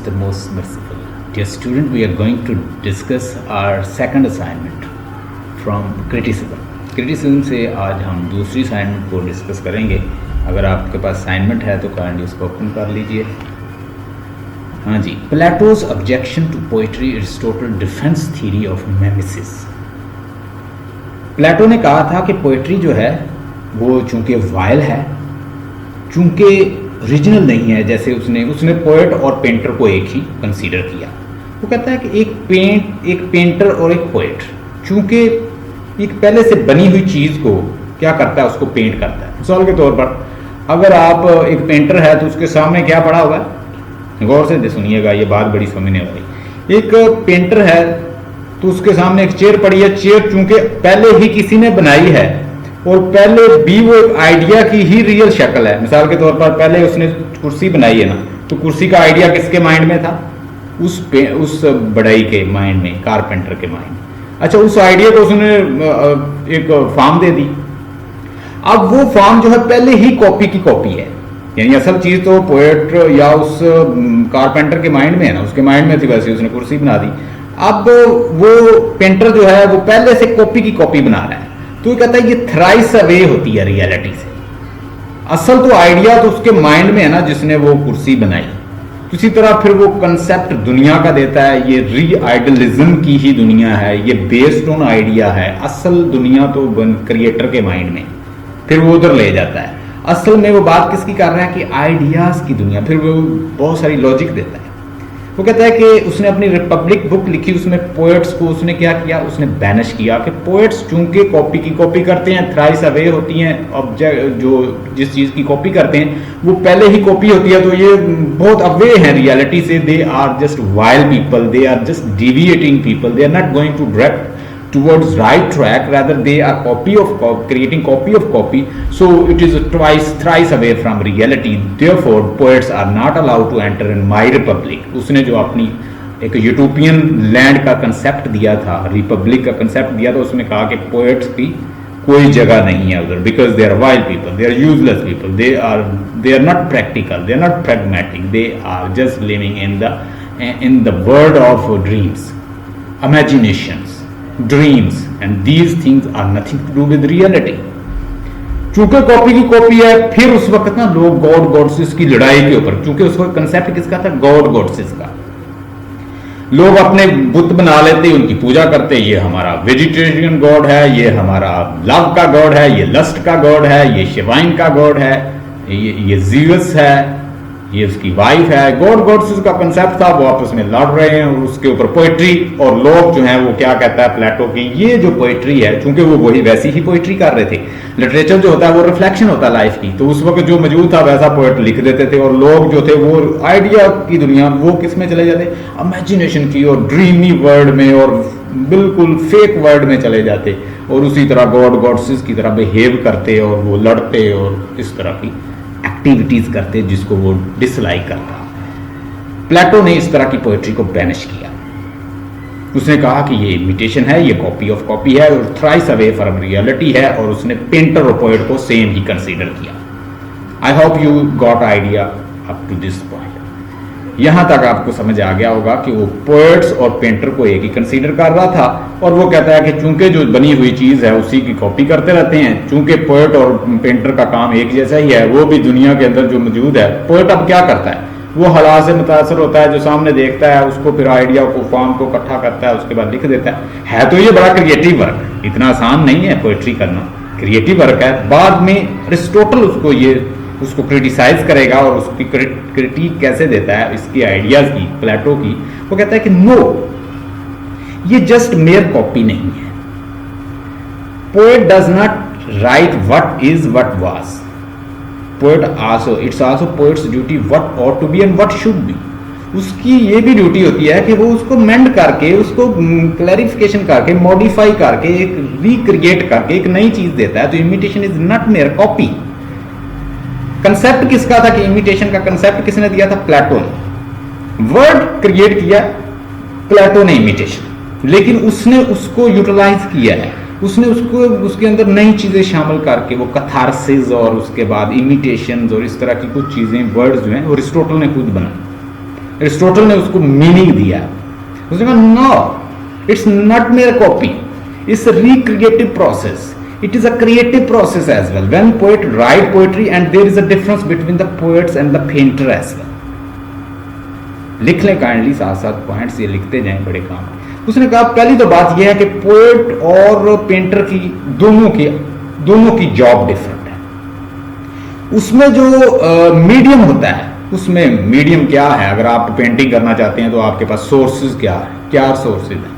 the most merciful. Dear student, we are going to discuss our second assignment from criticism. Criticism से आज हम दूसरी assignment को discuss करेंगे. अगर आपके पास असाइनमेंट है तो काइंडली उसको ओपन कर लीजिए. हाँ जी, Plato's objection to poetry is total defence theory of mimesis. Plato ने कहा था कि पोइट्री जो है वो चूंकि वायल है, चूंकि ओरिजिनल नहीं है, जैसे उसने पोएट और पेंटर को एक ही कंसीडर किया. वो कहता है कि एक पेंटर और एक पोएट चूंकि एक पहले से बनी हुई चीज़ को क्या करता है, उसको पेंट करता है. मिसाल के तौर पर अगर आप एक पेंटर है तो उसके सामने क्या पड़ा हुआ है, गौर से सुनिएगा, ये बात बड़ी समझने वाली. एक पेंटर है तो उसके सामने एक चेयर पड़ी है. चेयर चूंकि पहले ही किसी ने बनाई है और पहले भी वो एक आइडिया की ही रियल शक्ल है. मिसाल के तौर पर पहले उसने कुर्सी बनाई है ना, तो कुर्सी का आइडिया किसके माइंड में था, उस बड़ाई के माइंड में, कारपेंटर के माइंड में. अच्छा, उस आइडिया को उसने एक फॉर्म दे दी. अब वो फॉर्म जो है पहले ही कॉपी की कॉपी है, यानी असल चीज तो पोएट या उस कारपेंटर के माइंड में है ना, उसके माइंड में थी, वैसे उसने कुर्सी बना दी. अब वो पेंटर जो है वो पहले से कॉपी की कॉपी बना रहा है. तो ये कहता है ये थ्राइस अवे होती है रियलिटी से. असल तो आइडिया तो उसके माइंड में है ना, जिसने वो कुर्सी बनाई. इसी तरह फिर वो कंसेप्ट दुनिया का देता है, ये री आइडलिज्म की ही दुनिया है, ये बेस्ड ऑन आइडिया है. असल दुनिया तो क्रिएटर के माइंड में, फिर वो उधर ले जाता है. असल में वो बात किसकी कर रहा है कि आइडियाज की दुनिया. फिर वो बहुत सारी लॉजिक देता है. वो कहता है कि उसने अपनी रिपब्लिक बुक लिखी, उसमें पोएट्स को उसने क्या किया, उसने बैनिश किया कि पोएट्स चूंकि कॉपी की कॉपी करते हैं, थ्राइस अवे होती हैं ऑब्जेक्ट, जो जिस चीज़ की कॉपी करते हैं वो पहले ही कॉपी होती है, तो ये बहुत अवे हैं रियलिटी से. They are just wild people, they are just deviating people, they are not going to direct towards right track, rather they are creating copy of copy. So it is thrice away from reality. Therefore poets are not allowed to enter in my republic. उसने जो अपनी एक utopian land का concept दिया था, Republic का concept दिया था, उसमें कहा कि पोएट्स की कोई जगह नहीं है उधर, because they are wild people, they are useless people, they are not practical, they are not pragmatic, they are just living in the world of dreams, imaginations, dreams, and these things are nothing to do with reality. चूंकि copy की copy है, फिर उस वक्त ना लोग God गॉडसेस की लड़ाई के ऊपर, क्योंकि उस वक्त कंसेप्ट किसका था, गॉड गॉडसेस का. लोग अपने बुत बना लेते, उनकी पूजा करते, ये हमारा वेजिटेरियन गॉड है, ये हमारा लव का गॉड है, ये लस्ट का गॉड है, ये शिवाइन का गॉड है, ये जीवस है, ये उसकी वाइफ है. गॉड गॉड्स का कंसेप्ट था, वो आपस में लड़ रहे हैं, और उसके ऊपर पोइट्री. और लोग जो हैं वो क्या कहता है प्लेटो की, ये जो पोइट्री है, चूंकि वो वही वैसी ही पोइट्री कर रहे थे. लिटरेचर जो होता है वो रिफ्लेक्शन होता है लाइफ की, तो उस वक्त जो मौजूद था वैसा पोइट लिख देते थे, और लोग जो थे वो आइडिया की दुनिया, वो किस में चले जाते, इमेजिनेशन की और ड्रीमी वर्ल्ड में, और बिल्कुल फेक वर्ल्ड में चले जाते, और उसी तरह गॉड गॉड्सेस की तरह बिहेव करते, और वो लड़ते, और इस तरह की एक्टिविटीज करते जिसको वो डिसलाइक करता. प्लेटो ने इस तरह की पोएट्री को बैनिश किया. उसने कहा कि ये इमिटेशन है, ये कॉपी ऑफ कॉपी है, और थ्राइस अवे फ्रॉम रियलिटी है, और उसने पेंटर और पोएट को सेम ही कंसीडर किया. I hope you got idea up to this point. यहां तक आपको समझ आ गया होगा कि वो पोएट्स और पेंटर को एक ही कंसीडर कर रहा था, और वो कहता है कि चूंकि जो बनी हुई चीज है उसी की कॉपी करते रहते हैं. चूंकि पोएट और पेंटर का काम एक जैसा ही है, वो भी दुनिया के अंदर जो मौजूद है. पोएट अब क्या करता है, वो हालात से मुतासर होता है, जो सामने देखता है उसको फिर आइडिया को, फॉर्म को इकट्ठा करता है, उसके बाद लिख देता है. तो ये बड़ा क्रिएटिव वर्क, इतना आसान नहीं है पोएट्री करना, क्रिएटिव वर्क है. बाद में अरिस्टोटल उसको क्रिटिसाइज करेगा, और उसकी क्रिटिक कैसे देता है इसकी आइडियाज की, प्लेटो की. वो कहता है कि नो, ये जस्ट मेयर कॉपी नहीं है. Poet does not write what is what was. Poet also, it's also poet's duty what ought to be and what should be. उसकी ये भी ड्यूटी होती है कि वो उसको मेंड करके, उसको क्लैरिफिकेशन करके, मॉडिफाई करके, एक रिक्रिएट करके एक नई चीज देता है. तो imitation is not mere copy. Concept किसका था कि इमिटेशन का कंसेप्ट किसने दिया था, प्लेटो ने. वर्ड क्रिएट किया प्लेटो ने इमिटेशन, लेकिन उसने उसको यूटिलाइज किया है, उसने उसको उसके अंदर नई चीजें शामिल करके वो कथारसिस और उसके बाद इमिटेशन और इस तरह की कुछ चीजें, वर्ड्स जो हैं वो अरिस्टोटल ने खुद बनाए. एरिस्टोटल ने उसको मीनिंग दिया। उसने कहा no, it's not mere copy, it's recreative process, it is a creative process as well. When poet write poetry, and there is a difference between the poets and the painter as well. लिख लें kindly, साथ साथ points ये लिखते जाएं, बड़े काम। उसने कहा पहली तो बात यह है कि पोएट और पेंटर की दोनों की जॉब डिफरेंट है। उसमें जो मीडियम होता है, उसमें मीडियम क्या है, अगर आप पेंटिंग करना चाहते हैं तो आपके पास सोर्सेज क्या है, क्या सोर्सेज हैं।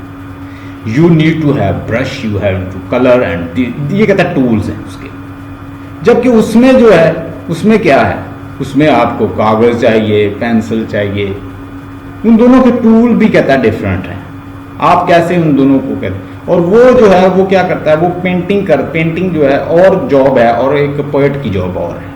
You need to have brush, you have to colour and ये कहता है टूल्स हैं उसके। जबकि उसमें जो है, उसमें क्या है, उसमें आपको कागज चाहिए, पेंसिल चाहिए, उन दोनों के टूल भी कहता है डिफरेंट है। आप कैसे उन दोनों को कहते, और वो जो है वो क्या करता है, वो पेंटिंग जो है और जॉब है, और एक पोएट की जॉब और है।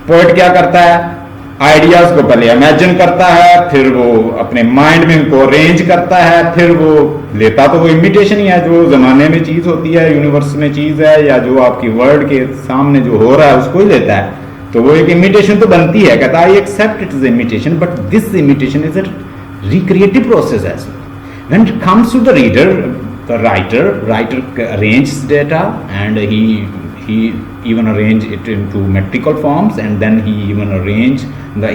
पोएट क्या करता है, आइडियाज को पहले इमेजिन करता है, फिर वो अपने माइंड में उनको अरेंज करता है, फिर वो लेता तो वो इमिटेशन ही है, जो जमाने में चीज होती है, यूनिवर्स में चीज है, या जो आपकी वर्ल्ड के सामने जो हो रहा है उसको ही लेता है, तो वो एक इमिटेशन तो बनती है। कहता है I accept it is imitation, but this imitation is a recreative process as well. When it comes to the reader, the writer arranges data, and he even arrange it into metrical forms, and then he even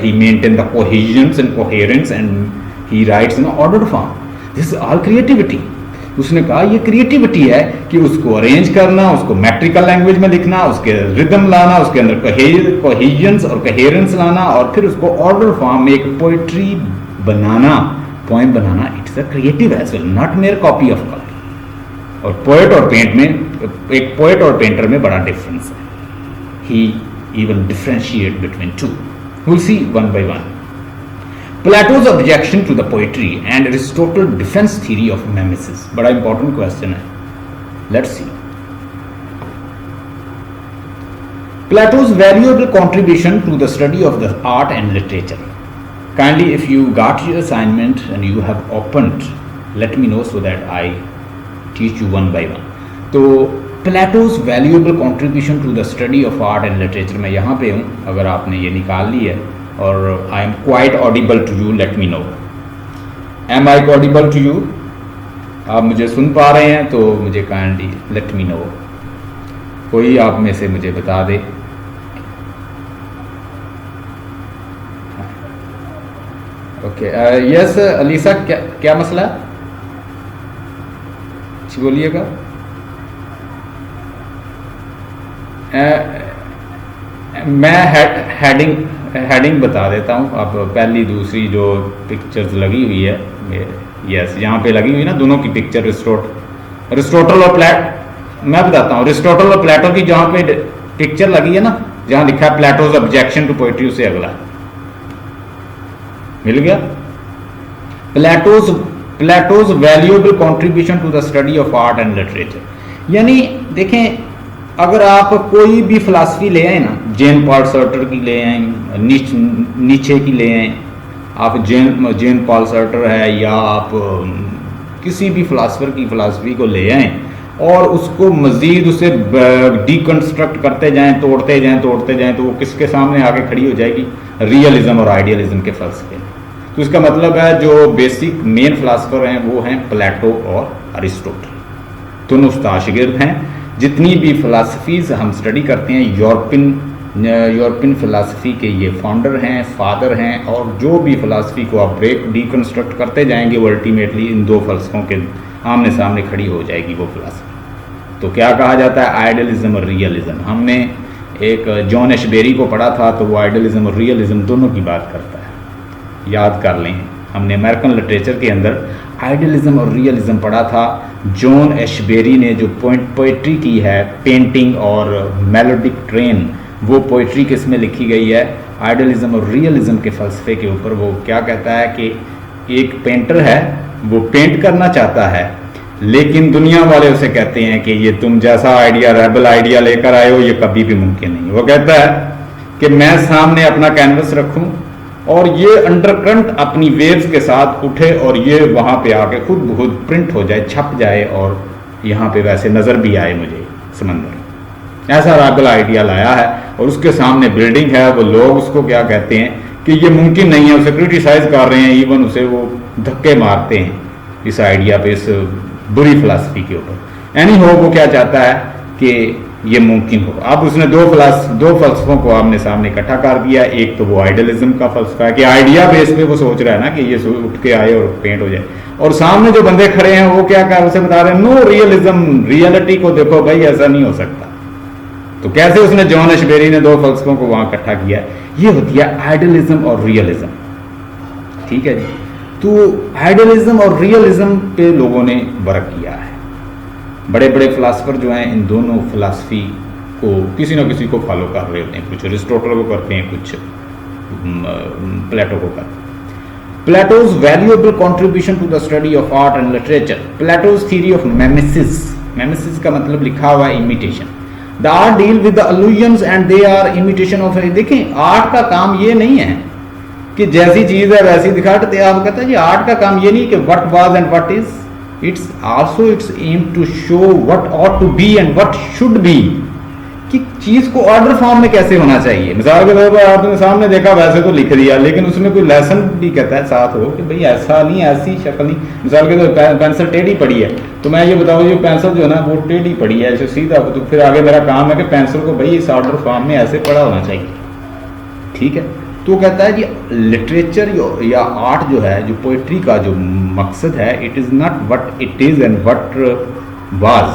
he maintain the cohesions and coherence, and he writes in ordered form. This is all creativity. उसने कहा ये creativity है कि उसको arrange करना, उसको मैट्रिकल language में लिखना, उसके रिदम लाना, उसके अंदर कोहेजन्स और कोहेरेंस लाना, और फिर उसको ऑर्डर फॉर्म में एक पोइट्री बनाना, पोएम बनाना। It's a creative as well, not mere copy of copy. और पोएट और पेंट में, एक पोएट और पेंटर में बड़ा डिफरेंस है। He even differentiate between two. Will see one by one. Plato's objection to the poetry and Aristotle's defense theory of mimesis. बड़ा important question है, let's see. Plato's valuable contribution to the study of the art and literature. Kindly, if you got your assignment and you have opened, let me know so that I teach you one by one. तो Plato's valuable contribution to the study of art and literature, मैं यहाँ पे हूँ, अगर आपने ये निकाल ली है, और I am quite audible to you, let me know. Am I audible to you? आप मुझे सुन पा रहे हैं तो मुझे काइंडली लेट मी नो। कोई आप में से मुझे बता दे। ओके, यस अलीसा, क्या मसला है? जी बोलिएगा। मैं हेडिंग बता देता हूँ। अब पहली दूसरी जो पिक्चर्स लगी हुई है, यस यहाँ पे लगी हुई ना दोनों की पिक्चर, अरिस्टोटल और मैं बताता हूँ, अरिस्टोटल और प्लेटो की जहाँ पे पिक्चर लगी है ना, जहाँ लिखा है प्लेटोज ऑब्जेक्शन टू पोएट्री, उससे अगला मिल गया। Plato's valuable contribution to the study of art and literature. यानी देखें, अगर आप कोई भी फिलासफी ले आए ना, जेन पॉल सर्टर की ले आए, नीचे की ले आए, आप जेन पॉल सर्टर है, या आप किसी भी फिलासफर की फिलासफी को ले आए और उसको मजीद उसे डिकंस्ट्रक्ट करते जाएं, तोड़ते जाएं, तो वो किसके सामने आगे खड़ी हो जाएगी? रियलिज्म और आइडियलिज्म के फलसफे। तो इसका मतलब है जो बेसिक मेन फिलासफर हैं वो हैं प्लेटो और अरिस्टोटल, दोनों उस्ताद शागिर्द हैं। जितनी भी फिलासफीज हम स्टडी करते हैं, यूरोपियन फिलासफी के ये फाउंडर हैं, फादर हैं, और जो भी फिलासफी को आप डिकंस्ट्रक्ट करते जाएंगे वो अल्टीमेटली इन दो फलसफों के आमने सामने खड़ी हो जाएगी वो फिलासफी। तो क्या कहा जाता है? आइडियलिज्म और रियलिज्म। हमने एक जॉन एशबेरी को पढ़ा था, तो वो आइडियलिज्म और रियलिज्म दोनों की बात करता है, याद कर लें। हमने अमेरिकन लिटरेचर के अंदर आइडियलिज्म और रियलिज्म पढ़ा था। जॉन एशबेरी ने जो पोइट्री की है, पेंटिंग और मेलोडिक ट्रेन, वो पोइट्री किस में लिखी गई है? आइडियलिज्म और रियलिज्म के फलसफे के ऊपर। वो क्या कहता है कि एक पेंटर है, वो पेंट करना चाहता है, लेकिन दुनिया वाले उसे कहते हैं कि ये तुम जैसा आइडिया, रेबल आइडिया लेकर आए हो, ये कभी भी मुमकिन नहीं। वो कहता है कि मैं सामने अपना कैनवस रखूं और ये अंडरकरंट अपनी वेव्स के साथ उठे और ये वहाँ पे आके खुद बहुत प्रिंट हो जाए, छप जाए, और यहाँ पे वैसे नज़र भी आए मुझे समंदर। ऐसा रेबल आइडिया लाया है, और उसके सामने बिल्डिंग है। वो लोग उसको क्या कहते हैं कि ये मुमकिन नहीं है, उसे क्रिटिसाइज कर रहे हैं, इवन उसे वो धक्के मारते हैं इस आइडिया पे, इस बुरी फिलासफी के ऊपर। एनी हो, वो क्या चाहता है कि ये मुमकिन हो। अब उसने दो फलसफों को आमने सामने इकट्ठा कर दिया। एक तो वो आइडियलिज्म का फलसफा है कि आइडिया बेस पे वो सोच रहा है ना कि ये उठ के आए और पेंट हो जाए, और सामने जो बंदे खड़े हैं वो क्या कर उसे बता रहे हैं, नो रियलिज्म, रियलिटी को देखो भाई, ऐसा नहीं हो सकता। तो कैसे उसने जॉन एशबेरी ने दो फलसफों को वहां इकट्ठा किया, ये होती है आइडियलिज्म और रियलिज्म। ठीक है जी। तो आइडियलिज्म और रियलिज्म पे लोगों ने वर्क किया है। बड़े बड़े फिलासफर जो हैं इन दोनों फिलासफी को किसी ना किसी को फॉलो कर रहे होते हैं। कुछ अरिस्टोटल को करते हैं, कुछ प्लेटो को करते हैं। Plato's valuable contribution to the study of art and literature. Plato's theory of mimesis. Mimesis का मतलब लिखा हुआ है imitation. The art deal with the illusions and they are imitation of. देखें, आर्ट का काम ये नहीं है कि जैसी चीज है वैसी दिखाते। आप कहते हैं जी आर्ट का काम ये नहीं कि what was and what is. It's also its aim to show what ought to be and what should be. कि चीज को ऑर्डर फॉर्म में कैसे होना चाहिए। मिसाल के तौर पर आपने सामने देखा, वैसे तो लिख दिया, लेकिन उसमें कोई लेसन भी कहता है साथ हो कि भाई ऐसा नहीं, ऐसी शक्ल नहीं। मिसाल के तौर पर पेंसिल टेढ़ी पड़ी है, तो मैं ये बताऊँ जो पेंसिल जो है ना वो टेढ़ी पड़ी है, ऐसे सीधा, तो फिर आगे मेरा काम है कि पेंसिल को भाई इस ऑर्डर फॉर्म में ऐसे पड़ा होना चाहिए। ठीक है। तो कहता है कि लिटरेचर या आर्ट जो है, जो पोइट्री का जो मकसद है, it is not what it is and what was,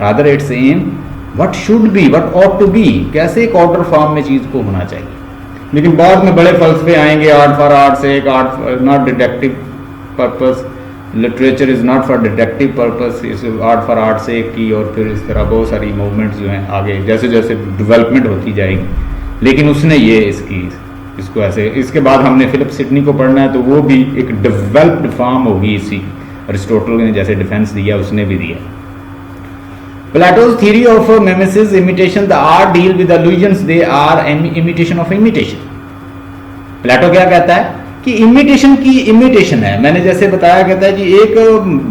rather its aim what should be, what ought to be, कैसे एक ऑर्डर फॉर्म में चीज़ को होना चाहिए। लेकिन बाद में बड़े फलसफे आएंगे, आर्ट फॉर आर्ट से, एक art not detective purpose, literature is not for detective purpose, इस आर्ट फॉर आर्ट से की, और फिर इस तरह बहुत सारी मूवमेंट्स जो हैं आगे जैसे जैसे डेवलपमेंट होती जाएगी। लेकिन उसने ये इसको ऐसे, इसके बाद हमने फिलिप सिडनी को पढ़ना है, तो वो भी एक डेवलप्ड फॉर्म होगी इसी। अरिस्टोटल ने जैसे डिफेंस दिया उसने भी दिया। Plato's theory of mimesis, imitation, the art deal with illusions, they are an imitation of imitation. प्लेटो क्या कहता है कि इमिटेशन की इमिटेशन है। मैंने जैसे बताया, कहता है जी एक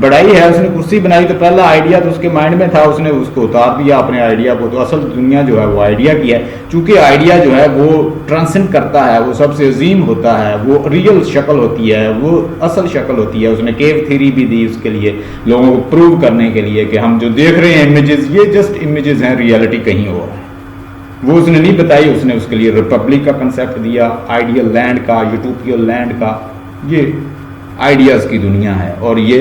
बड़ाई है, उसने कुर्सी बनाई तो पहला आइडिया तो उसके माइंड में था, उसने उसको उतार दिया अपने आइडिया को, तो असल दुनिया जो है वो आइडिया की है। चूंकि आइडिया जो है वो ट्रांसेंड करता है, वो सबसे अजीम होता है, वो रियल शक्ल होती है, वो असल शक्ल होती है। उसने केव थ्योरी भी दी उसके लिए, लोगों को प्रूव करने के लिए कि हम जो देख रहे हैं इमेजेस, ये जस्ट इमेजेस हैं, रियलिटी कहीं और है। वो उसने नहीं बताई, उसने उसके लिए रिपब्लिक का कंसेप्ट दिया, आइडियल लैंड का, यूटोपियल लैंड का, ये आइडियाज़ की दुनिया है। और ये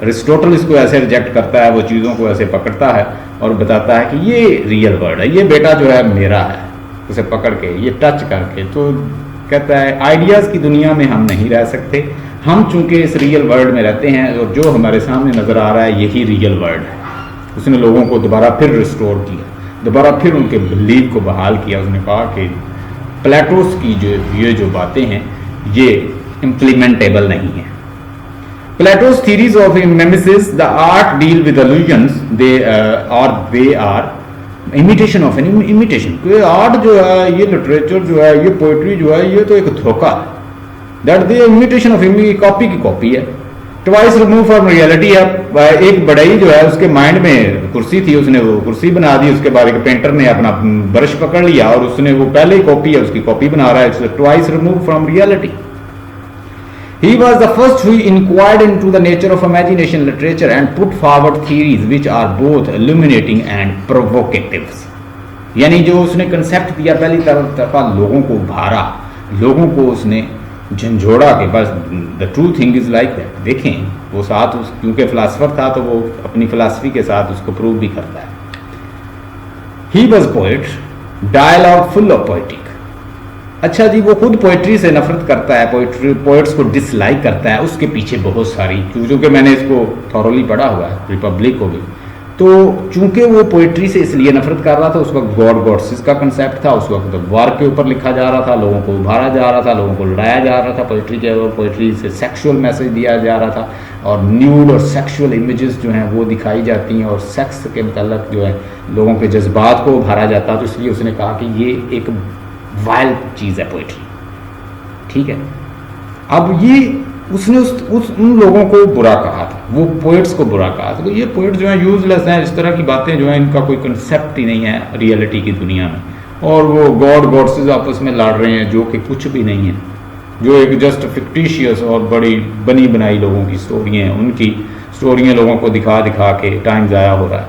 अरिस्टोटल इसको ऐसे रिजेक्ट करता है, वो चीज़ों को ऐसे पकड़ता है और बताता है कि ये रियल वर्ड है, ये बेटा जो है मेरा है, उसे पकड़ के, ये टच करके। तो कहता है आइडियाज़ की दुनिया में हम नहीं रह सकते, हम चूंकि इस रियल वर्ल्ड में रहते हैं और जो हमारे सामने नज़र आ रहा है यही रियल वर्ल्ड है। उसने लोगों को दोबारा फिर रिस्टोर किया, दोबारा फिर उनके बिलीव को बहाल किया। उसने कहा कि प्लेटोस की जो बातें हैं ये इम्प्लीमेंटेबल नहीं है। Plato's theories of mimesis, the art deal with illusions, they are imitation of an imitation. तो आर्ट जो है, ये लिटरेचर जो है, ये पोइट्री जो है, ये तो एक धोखा है। That the imitation of copy की कॉपी है। ट्वाइस रिमूव फ्रॉम रियलिटी है। एक बड़ाई जो है उसके माइंड में कुर्सी थी, उसने वो कुर्सी बना दी, उसके बाद एक पेंटर ने अपना ब्रश पकड़ लिया और उसने वो पहले ही कॉपी है, उसकी कॉपी बना रहा है। Twice remove from reality. He was the first who inquired into the nature of imagination literature and put forward theories which are both illuminating and provocative. यानी जो उसने कंसेप्ट दिया, पहली तरफा लोगों को उभारा, लोगों को उसने झंझोड़ा के बस the true thing is like that. देखें वो साथ क्योंकि फिलासफर था तो वो अपनी फिलासफी के साथ उसको प्रूव भी करता है। He was poet, dialogue full of poetic. अच्छा जी, वो खुद पोइट्री से नफरत करता है, पोइट्स को डिसलाइक करता है। उसके पीछे बहुत सारी, क्योंकि मैंने इसको थॉरली पढ़ा हुआ है, रिपब्लिक हो गई, तो चूंकि वो पोइट्री से इसलिए नफरत कर रहा था, उस वक्त गॉड गॉड्सेस का कंसेप्ट था, उस वक्त वार के ऊपर लिखा जा रहा था, लोगों को उभारा जा रहा था, लोगों को लड़ाया जा रहा था पोइट्री के, और पोइट्री से सेक्सुअल मैसेज दिया जा रहा था, और न्यूड और सेक्सुअल इमेजेस जो हैं वो दिखाई जाती हैं, और सेक्स के मतलब जो है लोगों के जज्बात को उभारा जाता। तो इसलिए उसने कहा कि ये एक वाइल्ड चीज़ है पोइट्री। ठीक है, अब ये उसने उन लोगों को बुरा कहा था, वो पोइट्स को बुरा कहा था, तो ये पोइट जो है यूजलेस हैं, इस तरह की बातें जो है इनका कोई कंसेप्ट ही नहीं है रियलिटी की दुनिया में, और वो गॉड गॉड्सेस आपस में लड़ रहे हैं जो कि कुछ भी नहीं है, जो एक जस्ट फिक्टिशियस और बड़ी बनी बनाई लोगों की स्टोरियाँ हैं, उनकी स्टोरियाँ लोगों को दिखा दिखा के टाइम ज़ाया हो रहा है।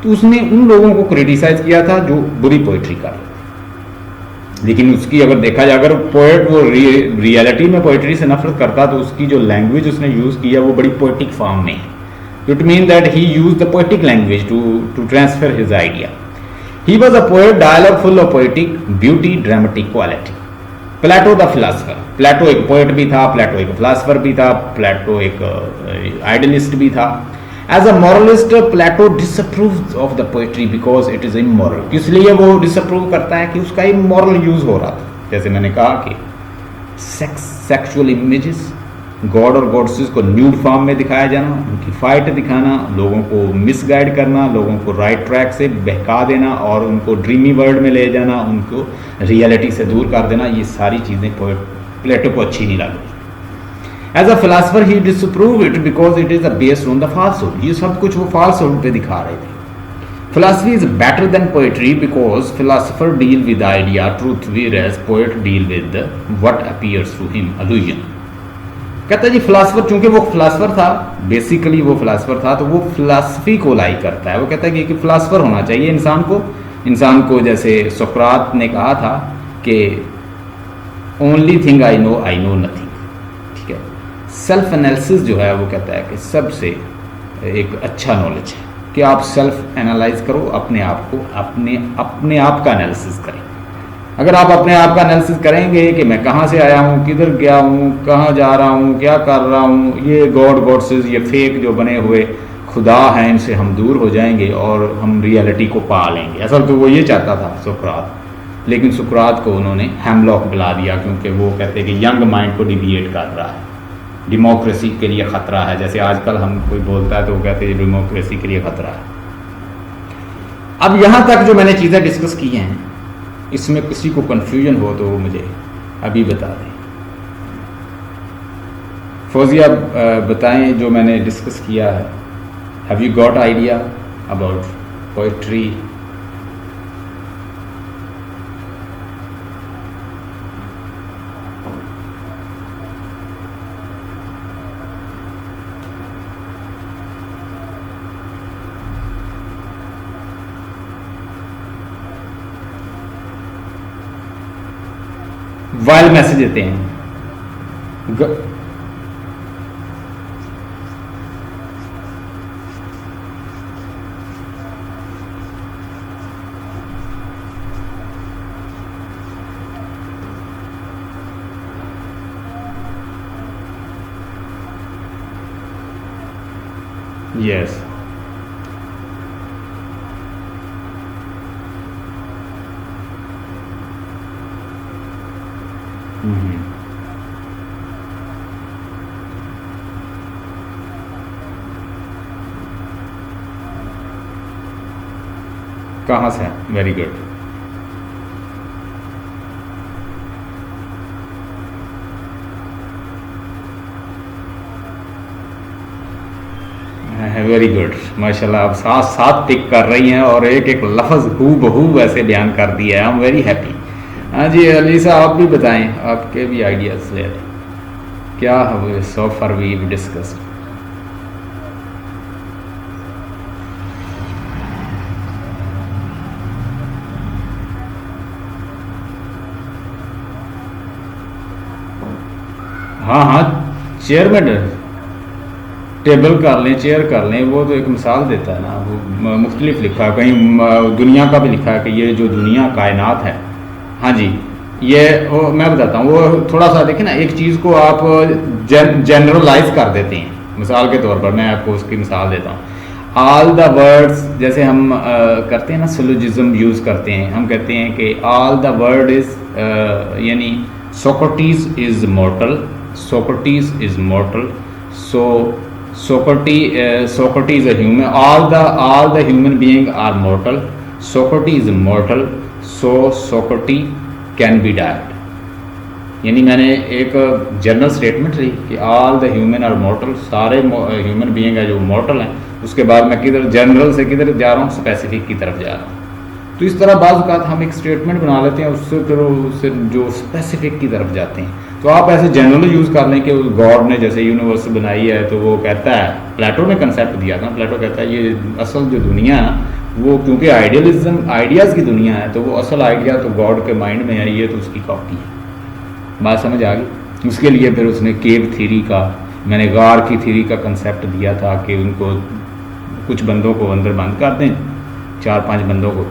तो उसने उन लोगों को क्रिटिसाइज किया था जो बुरी पोइट्री कर रहे थे। लेकिन उसकी अगर देखा जाए, अगर पोएट वो रियलिटी में पोइट्री से नफरत करता तो उसकी जो लैंग्वेज उसने यूज़ किया वो बड़ी पोइटिक फॉर्म में है। It mean that he use the poetic language to transfer his idea. He was a poet, dialogue full of poetic beauty, dramatic quality. Plato the philosopher, Plato एक poet भी था, प्लेटो एक philosopher भी था, प्लेटो एक idealist भी था। As a moralist Plato disapproves of the poetry because it is immoral. इसलिए वो डिसअप्रूव करता है कि उसका इमोरल यूज हो रहा था। जैसे मैंने कहा कि सेक्सुअल इमेजेस, गॉड और गॉड्सेस को न्यूड फॉर्म में दिखाया जाना, उनकी फाइट दिखाना, लोगों को मिसगाइड करना, लोगों को राइट ट्रैक से बहका देना और उनको ड्रीमी वर्ल्ड में ले जाना, उनको रियलिटी से दूर कर देना, ये सारी चीज़ें प्लेटो को अच्छी नहीं लगती। As a philosopher he disapprove it because it is a based on the falsehood. ये सब कुछ वो फॉल्सहुड पे दिखा रहे थे। Philosophy is better than poetry because philosopher deal with idea, truth, whereas poet deal with what appears to him, illusion. कहता है जी फिलासफर, चूंकि वो फिलासफर था, बेसिकली वो फिलासफर था, तो वो फिलासफी को लाइक करता है। वो कहता है कि फिलासफर होना चाहिए इंसान को जैसे सुकरात ने कहा था कि only thing I know nothing. ठीक है, सेल्फ एनालिसिस जो है वो कहता है कि सबसे एक अच्छा नॉलेज है कि आप सेल्फ एनालाइज करो, अपने आप को अपने आप का एनालिसिस करें। अगर आप अपने आप का एनालिसिस करेंगे कि मैं कहाँ से आया हूँ, किधर गया हूँ, कहाँ जा रहा हूँ, क्या कर रहा हूँ, ये गॉड गॉड्सेस, ये फेक जो बने हुए खुदा हैं, इनसे हम दूर हो जाएंगे और हम रियलिटी को पा लेंगे। असल तो वो ये चाहता था सुकरात, लेकिन सुकरात को उन्होंने हेमलॉक बुला दिया क्योंकि वो कहते हैं कि यंग माइंड को डिविएट कर रहा है, डेमोक्रेसी के लिए ख़तरा है। जैसे आजकल हम कोई बोलता है तो वो कहते हैं डेमोक्रेसी के लिए ख़तरा है। अब यहाँ तक जो मैंने चीज़ें डिस्कस की हैं, इसमें किसी को कन्फ्यूजन हो तो वो मुझे अभी बता दें। फौजिया बताएं जो मैंने डिस्कस किया है। Have you got idea about poetry? While message देते हैं। यस, कहाँ से? Very good. वेरी गुड, माशाल्लाह, आप साथ साथ पिक कर रही हैं और एक एक लफ्ज़ हू बहू वैसे बयान कर दिया है। I am very happy. हाँ जी अलीसा, आप भी बताएं, आपके भी आइडियाज़ ले लें। क्या है सो फार वी डिस्कस्ड? हाँ हाँ, चेयर में टेबल कर लें, चेयर कर लें, वो तो एक मिसाल देता है ना। वो मुख्तलिफ लिखा है, कहीं दुनिया का भी लिखा है कि ये जो दुनिया कायनात है, हाँ जी, ये वो मैं बताता हूँ। वो थोड़ा सा देखें ना, एक चीज़ को आप जनरलाइज कर देते हैं। मिसाल के तौर पर मैं आपको उसकी मिसाल देता हूँ। ऑल द वर्ड्स, जैसे हम करते हैं ना, सिलोजिज्म यूज़ करते हैं, हम कहते हैं कि ऑल द वर्ड इज़, यानी Socrates is मॉर्टल, Socrates is mortal, so Socrates is a human. All the human beings are mortal. Socrates is mortal, so Socrates can be died. यानी मैंने एक जनरल स्टेटमेंट ली कि all the human are mortal, सारे human being है जो मॉर्टल हैं। उसके बाद मैं किधर जनरल से किधर जा रहा हूँ, स्पेसिफिक की तरफ जा रहा हूँ। तो इस तरह बाज़ औक़ात हम एक स्टेटमेंट बना लेते हैं, उससे फिर उससे जो स्पेसिफिक की तरफ जाते हैं। तो आप ऐसे जनरल यूज़ कर लें कि गॉड ने जैसे यूनिवर्स बनाई है, तो वो कहता है, प्लेटो ने कंसेप्ट दिया था, प्लेटो कहता है ये असल जो दुनिया है वो क्योंकि आइडियलिज्म आइडियाज़ की दुनिया है, तो वो असल आइडिया तो गॉड के माइंड में है, ये तो उसकी कॉपी है। बात समझ आ गई? उसके लिए फिर उसने केव थ्योरी का, मैंने गार की थ्योरी का कंसेप्ट दिया था कि उनको कुछ बंदों को अंदर बंद कर दें, 4-5 बंदों को।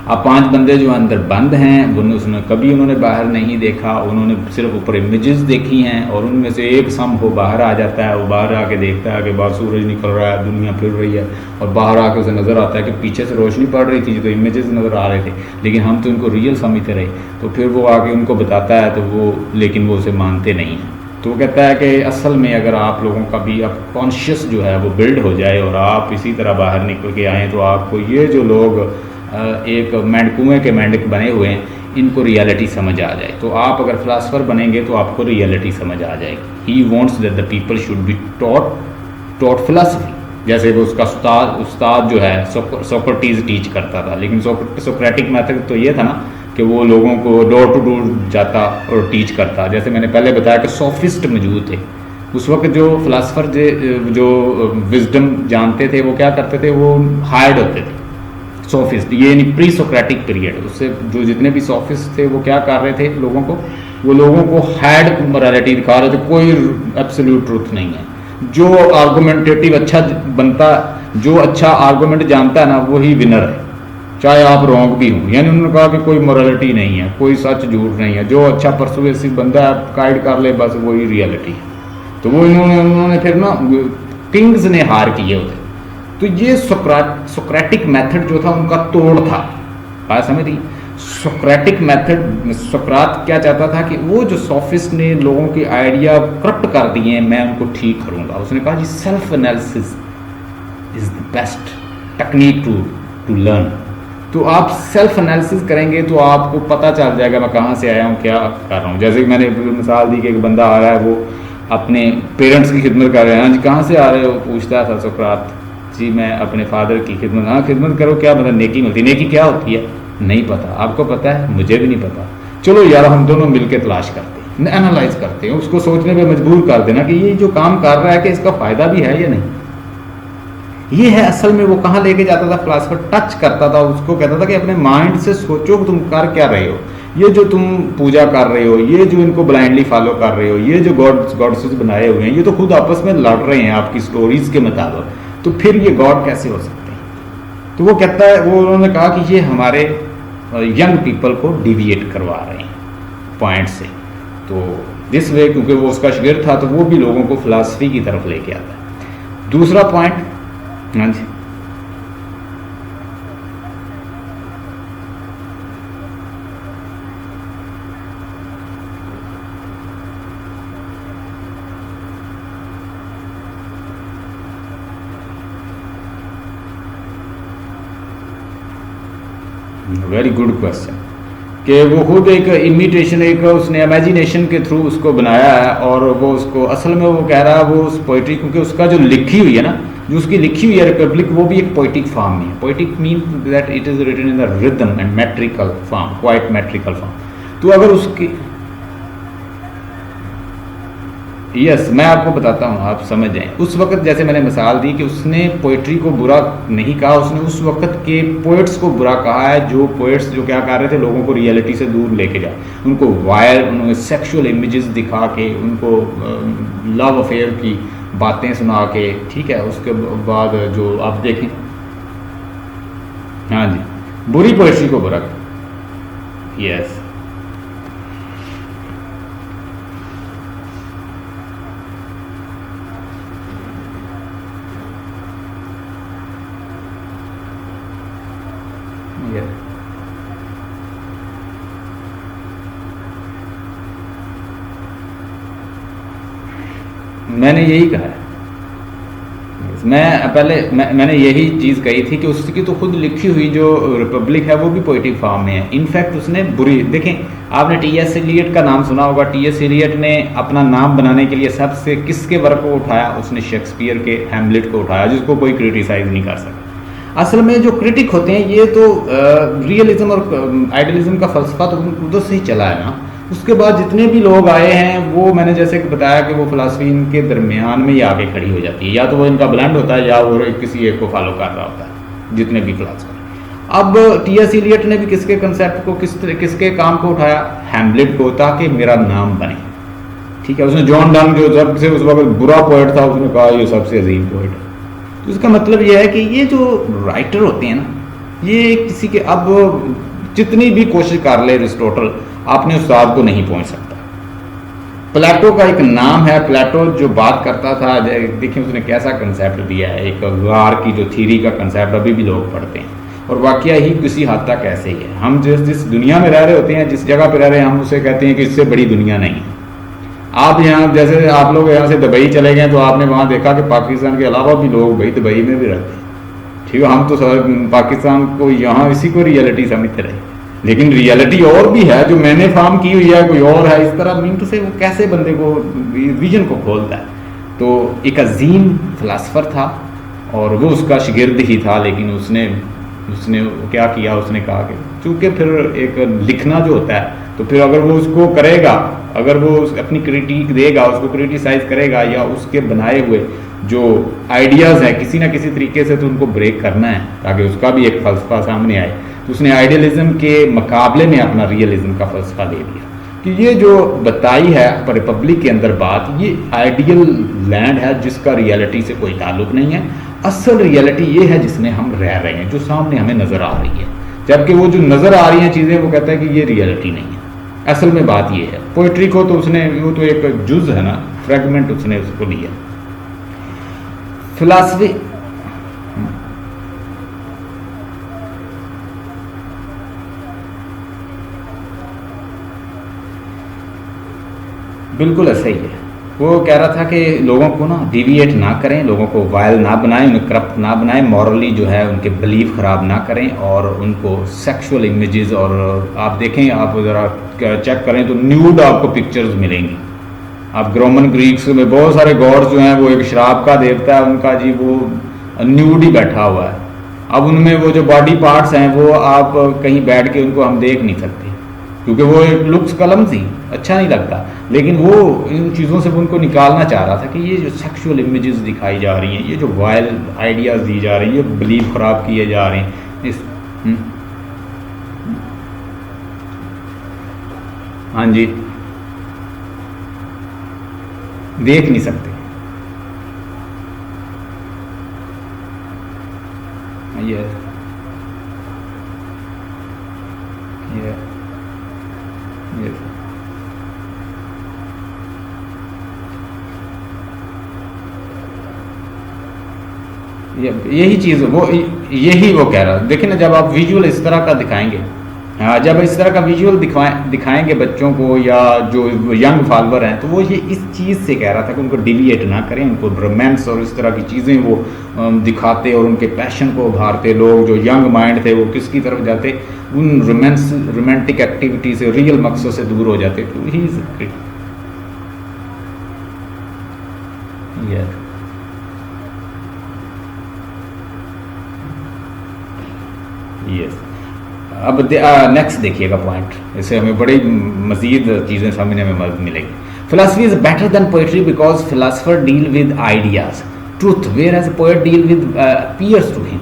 अब 5 बंदे जो अंदर बंद हैं उसने कभी उन्होंने बाहर नहीं देखा, उन्होंने सिर्फ ऊपर इमेजेस देखी हैं, और उनमें से एक सम हो बाहर आ जाता है, वो बाहर आके देखता है कि बाहर सूरज निकल रहा है, दुनिया फिर रही है, और बाहर आके उसे नज़र आता है कि पीछे से रोशनी पड़ रही थी तो इमेजेस नज़र आ रहे थे, लेकिन हम तो इनको रियल समझते रहे। तो फिर वो आके उनको बताता है, तो वो लेकिन वो उसे मानते नहीं हैं। तो वो कहता है कि असल में अगर आप लोगों का भी अब कॉन्शियस जो है वो बिल्ड हो जाए और आप इसी तरह बाहर निकल के आएँ, तो आपको ये जो लोग एक कुएँ के मेंढक बने हुए हैं, इनको रियलिटी समझ आ जाए। तो आप अगर फिलासफर बनेंगे तो आपको रियलिटी समझ आ जाएगी। He wants that the people should be taught philosophy, जैसे वो उसका उस्ताद जो है सोक्रेटिस टीच करता था, लेकिन सोक्रेटिक मेथड तो ये था ना कि वो लोगों को डोर टू डोर जाता और टीच करता। जैसे मैंने पहले बताया कि सोफिस्ट मौजूद थे उस वक्त, जो फिलासफर जो विजडम जानते थे वो क्या करते थे, वो हायर्ड होते थे सोफिस्ट, ये नहीं प्री सोक्रेटिक पीरियड, उससे जो जितने भी सोफिस्ट थे वो क्या कर रहे थे, वो लोगों को हायर्ड मोरालिटी दिखा रहे थे, कोई एब्सोल्यूट ट्रूथ नहीं है। जो आर्गुमेंटेटिव अच्छा बनता, जो अच्छा आर्गुमेंट जानता है ना, वही विनर है, चाहे आप रॉन्ग भी हों। यानी उन्होंने कहा कि कोई मोरालिटी नहीं है, कोई सच झूठ नहीं है, जो अच्छा परसुएसिव बंदा है गाइड कर ले, बस वही रियलिटी है। तो वो उन्होंने फिर ना किंग्स ने हार किए होते। तो ये सोक्रेटिक मेथड जो था उनका तोड़ था। बात समझ रही? सोक्रेटिक मेथड, सोक्रात क्या चाहता था कि वो जो सोफिस्ट ने लोगों के आइडिया करप्ट कर दिए हैं, मैं उनको ठीक करूंगा। उसने कहा जी self analysis is the best technique to learn. तो आप सेल्फ एनालिसिस करेंगे तो आपको पता चल जाएगा मैं कहाँ से आया हूँ, क्या कर रहा हूँ। जैसे कि मैंने मिसाल दी कि एक बंदा आ रहा है, वो अपने पेरेंट्स की खिदमत कर रहे हैं। जी कहाँ से आ रहे हो, पूछता था सोक्रात। जी मैं अपने फादर की खिदमत। हाँ खिदमत करो, क्या मतलब नेकी मिलती? नेकी क्या होती है? नहीं पता। आपको पता है? मुझे भी नहीं पता। चलो यार हम दोनों मिलकर तलाश करते हैं, एनालाइज करते हैं, उसको सोचने पे मजबूर कर देना कि ये जो काम कर रहा है कि इसका फायदा भी है या नहीं। ये है असल में वो कहाँ लेके जाता था फिलासफर, टच करता था उसको, कहता था कि अपने माइंड से सोचो कि तुम कर क्या रहे हो। ये जो तुम पूजा कर रहे हो, ये जो इनको ब्लाइंडली फॉलो कर रहे हो, ये जो गॉड्स बनाए हुए हैं, ये तो खुद आपस में लड़ रहे हैं आपकी स्टोरीज के मुताबिक, तो फिर ये गॉड कैसे हो सकते हैं? तो वो कहता है, वो उन्होंने कहा कि ये हमारे यंग पीपल को डिविएट करवा रहे हैं पॉइंट से। तो दिस वे, क्योंकि वो उसका शागिर्द था, तो वो भी लोगों को फिलासफी की तरफ लेके आता है। दूसरा पॉइंट, हाँ जी, वेरी गुड क्वेश्चन। कि वो खुद एक इमिटेशन, एक उसने इमेजिनेशन के थ्रू उसको बनाया है, और वो उसको असल में वो कह रहा है वो उस पोइट्री, क्योंकि उसका जो लिखी हुई है ना, जो उसकी लिखी हुई है रिपब्लिक, वो भी एक पोइटिक फॉर्म में है। Poetic mean that it is written in the rhythm and metrical form, quite metrical form. तो अगर उसकी, यस मैं आपको बताता हूँ, आप समझ जाएं। उस वक्त जैसे मैंने मिसाल दी कि उसने पोइट्री को बुरा नहीं कहा, उसने उस वक्त के पोइट्स को बुरा कहा है, जो पोइट्स जो क्या कर रहे थे, लोगों को रियलिटी से दूर लेके जाए, उनको वायर, उन्होंने सेक्सुअल इमेजेस दिखा के, उनको लव अफेयर की बातें सुना के, ठीक है। उसके बाद जो आप देखें, हाँ जी, बुरी पोइट्री को बुरा, यस मैंने यही कहा है। मैंने यही चीज़ कही थी कि उसकी तो खुद लिखी हुई जो रिपब्लिक है वो भी पोइटिक फॉर्म में है। इनफैक्ट उसने बुरी, देखें आपने टी.एस. एलियट का नाम सुना होगा। टी.एस. एलियट ने अपना नाम बनाने के लिए सबसे किसके वर्क को उठाया? उसने शेक्सपियर के हैमलेट को उठाया, जिसको कोई क्रिटिसाइज नहीं कर सका। असल में जो क्रिटिक होते हैं ये तो रियलिज्म और आइडियलिज्म का फलसफा तो उधर से ही चला है ना। उसके बाद जितने भी लोग आए हैं वो मैंने जैसे कि बताया कि वो फिलासफी इनके दरमियान में ही आके खड़ी हो जाती है, या तो वो इनका ब्लेंड होता है या वो किसी एक को फॉलो कर रहा होता है, जितने भी फिलासफर। अब टी.एस. इलियट ने भी किसके कंसेप्ट को किसके काम को उठाया, हैमलेट को, ताकि मेरा नाम बने। ठीक है, उसने जॉन डन जो सबसे उस वक्त बुरा पोएट था उसने कहा ये सबसे अजीम पोएट है। तो इसका मतलब यह है कि ये जो राइटर होते हैं ना, ये किसी के, अब जितनी भी कोशिश कर ले अरिस्टोटल अपने उस्ताद को नहीं पहुंच सकता। प्लेटो का एक नाम है, प्लेटो जो बात करता था, देखिए उसने कैसा कंसेप्ट दिया है, एक गार की जो थ्योरी का कंसेप्ट अभी भी लोग पढ़ते हैं और वाकया ही किसी हद तक ऐसे ही है। हम जिस दुनिया में रह रहे होते हैं, जिस जगह पर रह रहे हैं, हम उसे कहते हैं कि इससे बड़ी दुनिया नहीं है। आप यहाँ जैसे आप लोग यहाँ से दुबई चले गए तो आपने वहाँ देखा कि पाकिस्तान के अलावा भी लोग भाई दुबई में भी रहते हैं। ठीक है, हम तो पाकिस्तान को यहाँ इसी को रियलिटी समझते रहे, लेकिन रियलिटी और भी है जो मैंने फार्म की हुई है, कोई और है। इस तरह मीन टू से वो कैसे बंदे को विजन को खोलता है। तो एक अजीम फिलासफर था और वो उसका शागिर्द ही था, लेकिन उसने क्या किया, उसने कहा कि चूँकि फिर एक लिखना जो होता है, तो फिर अगर वो उसको करेगा, अगर वो अपनी क्रिटिक देगा, उसको क्रिटिसाइज करेगा या उसके बनाए हुए जो आइडियाज़ हैं किसी ना किसी तरीके से तो उनको ब्रेक करना है ताकि उसका भी एक फ़लसफ़ा सामने आए। तो उसने आइडियलिज्म के मुकाबले में अपना रियलिज्म का फ़लसफ़ा ले लिया कि ये जो बताई है रिपब्लिक के अंदर बात, ये आइडियल लैंड है जिसका रियलिटी से कोई ताल्लुक नहीं है। असल रियलिटी ये है जिसमें हम रह रहे हैं, जो सामने हमें नज़र आ रही है, जबकि वो जो नज़र आ रही हैं चीज़ें वो कहता है कि ये रियलिटी नहीं है। असल में बात ये है। पोइट्री को तो उसने, वो तो एक जुज़ है ना, फ्रेगमेंट उसने उसको लिया। फिलासफी बिल्कुल ऐसा ही है। वो कह रहा था कि लोगों को ना डिविएट ना करें, लोगों को वायल ना बनाएं, उन्हें करप्ट ना बनाएं, मॉरली जो है उनके बिलीफ ख़राब ना करें और उनको सेक्सुअल इमेजेस, और आप देखें, आप ज़रा चेक करें तो न्यूड आपको पिक्चर्स मिलेंगी। आप रोमन ग्रीक्स में बहुत सारे गॉड्स जो हैं वो एक शराब का देवता है उनका जी, वो न्यूड ही बैठा हुआ है। अब उनमें वो जो बॉडी पार्ट्स हैं वो आप कहीं बैठ के उनको हम देख नहीं सकते क्योंकि वो एक लुक्स कलम थी, अच्छा नहीं लगता। लेकिन वो इन चीज़ों से उनको निकालना चाह रहा था कि ये जो सेक्सुअल इमेजेस दिखाई जा रही हैं, ये जो वाइल्ड आइडियाज़ दी जा रही है, बिलीफ ख़राब किए जा रहे हैं इस हाँ जी, देख नहीं सकते। ये यही चीज़ वो यही वो कह रहा है। देखिए ना, जब आप विजुअल इस तरह का दिखाएंगे, जब इस तरह का विजुअल दिखाएंगे बच्चों को या जो यंग फॉलोअर हैं, तो वो ये इस चीज़ से कह रहा था कि उनको डिविएट ना करें, उनको रोमांस और इस तरह की चीज़ें वो दिखाते और उनके पैशन को उभारते। लोग जो यंग माइंड थे वो किसकी तरफ जाते, उन रोमांटिक एक्टिविटी से, रियल मकसद से दूर हो जाते। तो ही यस। अब नेक्स्ट देखिएगा पॉइंट, इससे हमें बड़ी मजीद चीज़ें समझने में मदद मिलेगी। Philosophy is better than poetry because philosopher deal with ideas truth whereas poet deal with appears to him,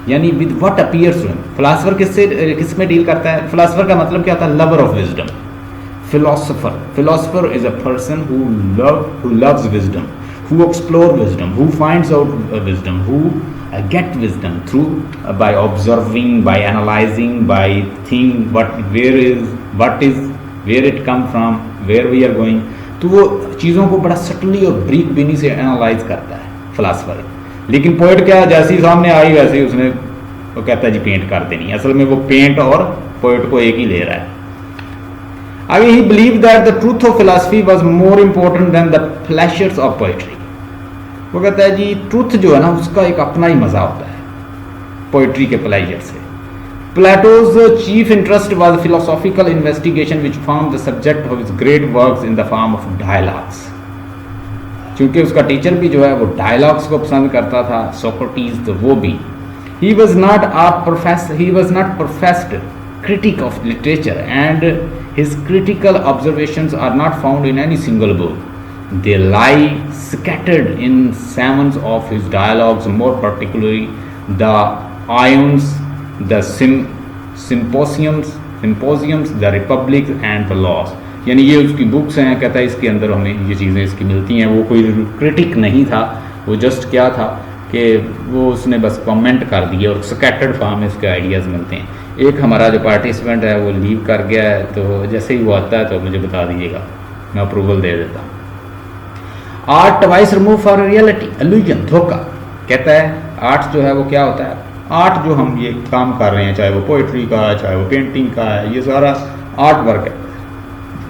यानी with what appears to him. Philosopher किस में डील करता है? फिलासफर का मतलब क्या होता है? Lover of wisdom. Philosopher is a person who loves wisdom, who explore wisdom, who finds out wisdom, who get wisdom through by observing, by analyzing, by thinking what is where it come from, where we are going। तो वो चीज़ों को बड़ा subtly और break बीनी से analyse करता है philosopher. लेकिन पोएट क्या, जैसे ही सामने आई वैसे ही उसने वो कहता है जी पेंट कर देनी। असल में वो पेंट और पोएट को एक ही ले रहा है। आगे ही believe that the truth of philosophy was more important then the pleasures of poetry. वो कहता है जी ट्रूथ जो है ना उसका एक अपना ही मजा होता है पोइट्री के प्लेजर से। Plato's chief interest was philosophical investigation which form the subject of his great works in the form of dialogues. क्योंकि उसका टीचर भी जो है वो डायलॉग्स को पसंद करता था, सोक्रेटिस, तो वो भी। He was not professed critic of literature, and his critical observations are not found in any single book. They lie scattered in sermons of his dialogues, more particularly the Ions, the Symposiums, the Republic and the Laws. यानी ये उसकी books हैं, कहता है इसके अंदर हमें ये चीज़ें इसकी मिलती हैं. वो कोई क्रिटिक नहीं था, वो जस्ट क्या था कि वो उसने बस कमेंट कर दिया और स्कैटर्ड फॉर्म में उसके आइडियाज़ मिलते हैं. एक हमारा जो पार्टिसिपेंट है वो लीव कर गया है, तो जैसे ही वो आता है तो मुझे बता दीजिएगा, मैं अप्रूवल दे देता हूँ. Art twice remove for reality, illusion, धोखा. कहता है आर्ट जो है वो क्या होता है, आर्ट जो हम ये काम कर रहे हैं, चाहे वो पोइट्री का है, चाहे वो पेंटिंग का है, ये सारा आर्ट वर्क है.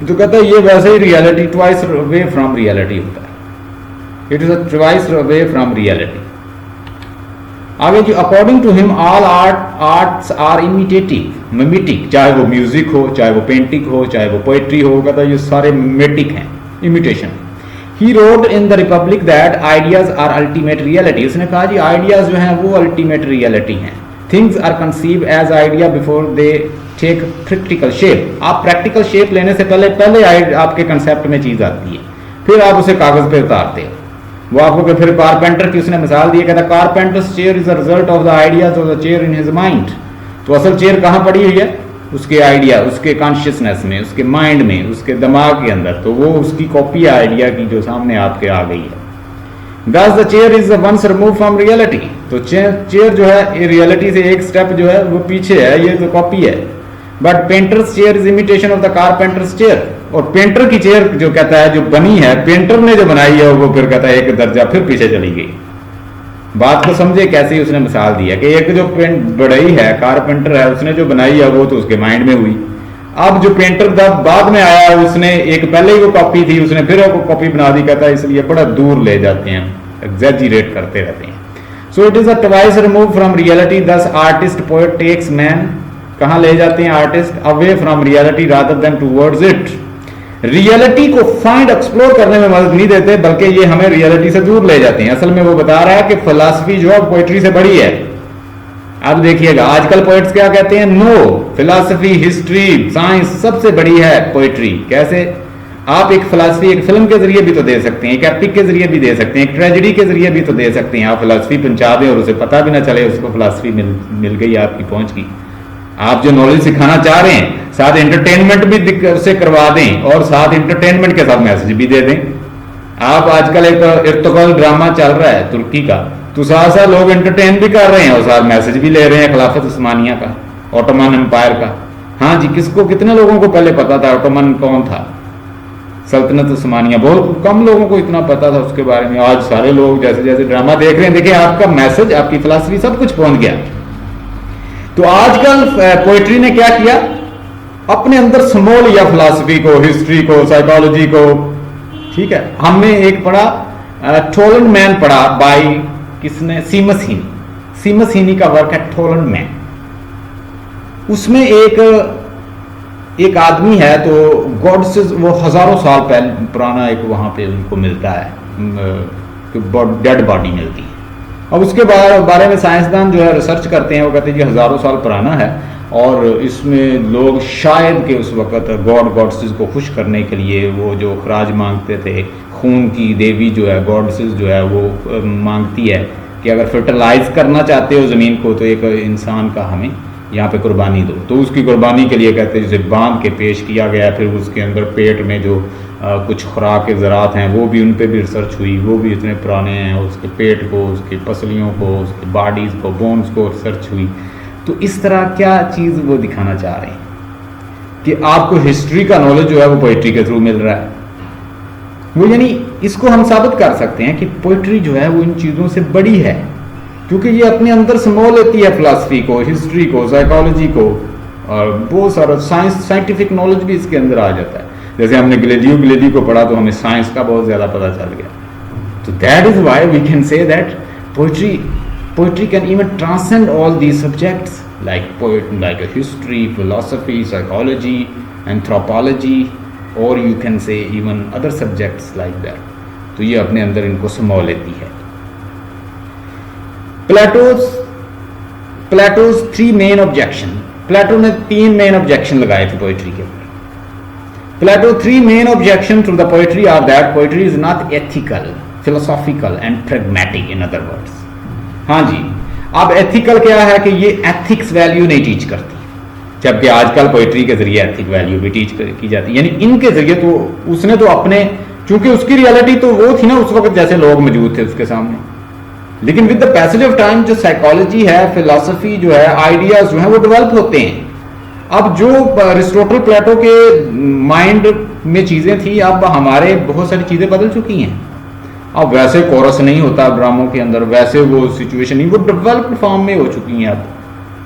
तो कहता है ये वैसे ही reality twice away from reality होता है. It is a twice away from reality. आगे जो according to him all arts are imitative, mimetic. चाहे वो म्यूजिक हो, चाहे वो पेंटिंग हो, चाहे वो पोइट्री हो, कहता है ये सारे मिमेटिक हैं, imitation. He wrote in the Republic that ideas are ultimate reality. उसने कहा जी आइडियाज जो हैं वो अल्टीमेट रियलिटी हैं. Things are conceived as idea before they take practical shape. आप प्रैक्टिकल शेप लेने से पहले आपके कंसेप्ट में चीज़ आती है, फिर आप उसे कागज़ पे उतारते हो. वो आपको फिर कारपेंटर की उसने मिसाल दी, कहता carpenters chair is a result of the ideas of the chair in his mind. तो असल चेयर कहाँ पड़ी हुई है, उसके आइडिया, उसके कॉन्शियसनेस में, उसके माइंड में, उसके दिमाग के अंदर. तो वो उसकी कॉपी है आइडिया की जो सामने आपके आ गई है. Thus the chair is once removed from reality. तो चेयर जो है रियलिटी से एक स्टेप जो है वो पीछे है, ये तो कॉपी है. But painters chair is imitation of the carpenters chair. और पेंटर की चेयर जो कहता है जो बनी है, पेंटर ने जो बनाई है, वो फिर कहता है एक दर्जा फिर पीछे चली गई. बात को समझे कैसे ही उसने मिसाल दिया कि एक जो बढ़ई है, कारपेंटर है, उसने जो बनाई है वो तो उसके माइंड में हुई. अब जो पेंटर बाद में आया, उसने एक पहले ही वो कॉपी थी, उसने फिर वो कॉपी बना दी. कहता है इसलिए बड़ा दूर ले जाते हैं, एग्जैजरेट करते रहते हैं. So it is a twice remove from reality. दस आर्टिस्ट पोएट टेक्स मैन, कहाँ ले जाते हैं artist, away from reality rather than towards it. Reality को फाइंड एक्सप्लोर करने में मदद नहीं देते, बल्कि ये हमें रियलिटी से दूर ले जाते हैं. असल में वो बता रहा है कि फिलॉसफी जो है पोएट्री से बड़ी है. अब देखिएगा आजकल पोएट्स क्या कहते हैं, नो, फिलॉसफी, हिस्ट्री, साइंस सबसे बड़ी है पोएट्री. कैसे? आप एक फिलॉसफी एक फिल्म के जरिए भी तो दे सकते हैं, एक एपिक के जरिए भी दे सकते हैं, एक ट्रेजेडी के जरिए भी तो दे सकते हैं. आप फिलॉसफी पहुंचा दें और उसे पता भी ना चले उसको फिलॉसफी मिल गई, आपकी पहुंच गई. आप जो नॉलेज सिखाना चाह रहे हैं, साथ एंटरटेनमेंट भी उससे करवा दें और साथ एंटरटेनमेंट के साथ मैसेज भी दे दें. आप आजकल एक इर्तुगरुल ड्रामा चल रहा है तुर्की का, तो साथ साथ लोग एंटरटेन भी कर रहे हैं और साथ मैसेज भी ले रहे हैं खिलाफत उस्मानिया का, ऑटोमन एम्पायर का. हाँ जी, किसको, कितने लोगों को पहले पता था ऑटोमन कौन था, सल्तनत उस्मानिया? बहुत कम लोगों को इतना पता था उसके बारे में. आज सारे लोग जैसे जैसे ड्रामा देख रहे हैं, देखिए आपका मैसेज, आपकी फिलॉसफी सब कुछ पहुंच गया. तो आजकल पोएट्री ने क्या किया, अपने अंदर समो लिया फिलॉसफी को, हिस्ट्री को, साइकोलॉजी को. ठीक है, हमने एक पढ़ा टोलन मैन पढ़ा बाय किसने, सीमस हीनी. सीमस हीनी का वर्क है टोलन मैन. उसमें एक आदमी है, तो गॉड से वो हजारों साल पहले पुराना एक वहां पे उनको मिलता है, डेड बॉडी मिलती है. अब उसके बारे में साइंसदान जो है रिसर्च करते हैं, वो कहते हैं ये हजारों साल पुराना है और इसमें लोग शायद के उस वक्त गॉडेसेस को खुश करने के लिए वो जो खराज मांगते थे, खून की देवी जो है गॉडेसेस जो है वो मांगती है कि अगर फर्टिलाइज करना चाहते हो ज़मीन को तो एक इंसान का हमें यहाँ पे कुर्बानी दो. तो उसकी कुर्बानी के लिए कहते हैं जिसे बांध के पेश किया गया. फिर उसके अंदर पेट में जो कुछ खुराक के ज़रात हैं वो भी, उन पे भी रिसर्च हुई, वो भी इतने पुराने हैं. उसके पेट को, उसकी पसलियों को, उसके बॉडीज़ को, बोन्स को रिसर्च हुई. तो इस तरह क्या चीज़ वो दिखाना चाह रहे हैं कि आपको हिस्ट्री का नॉलेज जो है वो पोइट्री के थ्रू मिल रहा है. वो यानी इसको हम साबित कर सकते हैं कि पोइट्री जो है वो इन चीज़ों से बड़ी है, क्योंकि ये अपने अंदर समो लेती है फिलॉसफी को, हिस्ट्री को, साइकोलॉजी को, और बहुत सारा साइंटिफिक नॉलेज भी इसके अंदर आ जाता है. जैसे हमने गैलीलियो को पढ़ा तो हमें साइंस का बहुत ज़्यादा पता चल गया. तो that is why we can say that poetry can even transcend all these subjects like history, philosophy, psychology, anthropology, or you can say even other subjects like that. तो ये अपने अंदर इनको समो लेती है. प्लेटोज 3 मेन ऑब्जेक्शन, प्लेटो ने 3 main objection लगाए थे पोइट्री के ऊपर। Plato 3 main objection to the poetry are that poetry is not ethical, philosophical and pragmatic, in other words. हाँ जी, अब एथिकल क्या है कि ये एथिक्स वैल्यू नहीं टीच करती, जबकि आजकल पोइट्री के जरिए एथिक वैल्यू भी टीच की जाती है। यानी इनके जरिए तो उसने तो अपने, चूंकि उसकी रियलिटी तो वो थी ना उस वक्त जैसे लोग मौजूद थे उसके सामने, लेकिन with the passage of time जो साइकोलॉजी है, फिलॉसफी जो है, आइडियाज जो है वो डेवलप होते हैं। अब जो अरिस्टोटल प्लेटो के माइंड में चीजें थी, अब हमारे बहुत सारी चीजें बदल चुकी हैं। अब वैसे कोरस नहीं होता ड्रामों के अंदर, वैसे वो सिचुएशन नहीं, वो डेवलप्ड फॉर्म में हो चुकी हैं।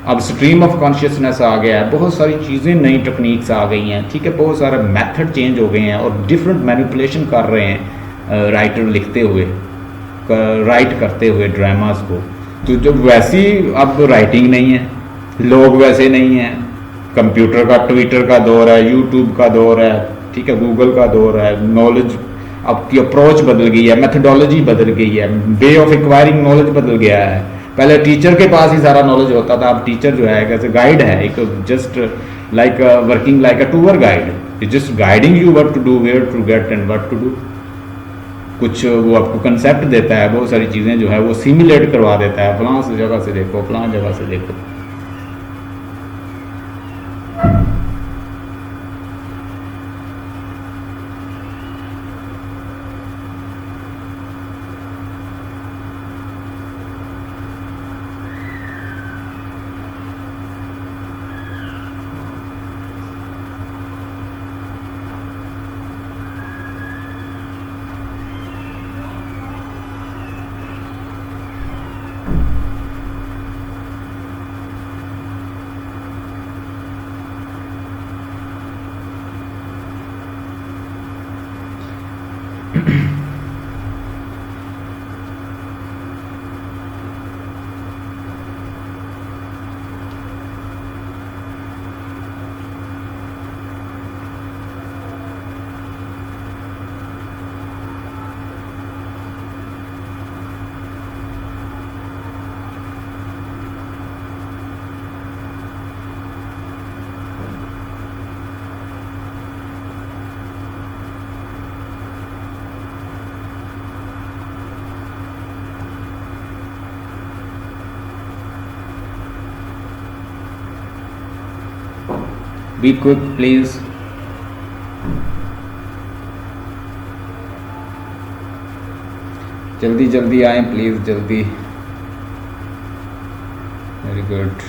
अब स्ट्रीम ऑफ कॉन्शियसनेस आ गया है, बहुत सारी चीज़ें, नई टेक्निक्स आ गई हैं, ठीक है, बहुत सारे मेथड चेंज हो गए हैं और डिफरेंट मैनिपुलेशन कर रहे हैं राइटर लिखते हुए, राइट करते हुए ड्रामास को। तो जब वैसी अब राइटिंग नहीं है, लोग वैसे नहीं हैं, कंप्यूटर का, ट्विटर का दौर है, यूट्यूब का दौर है, ठीक है, गूगल का दौर है, नॉलेज अब की अप्रोच बदल गई है, मेथडोलॉजी बदल गई है, वे ऑफ एक्वायरिंग नॉलेज बदल गया है। पहले टीचर के पास ही सारा नॉलेज होता था, अब टीचर जो है कैसे गाइड है, एक just like working like a tour guide, just guiding you what to do, where to get and what to do. कुछ वो आपको कंसेप्ट देता है, बहुत सारी चीज़ें जो है वो सिमुलेट करवा देता है, फलां जगह से देखो, फलां जगह से देखो। Be quick please. जल्दी जल्दी आए प्लीज, जल्दी। Very good.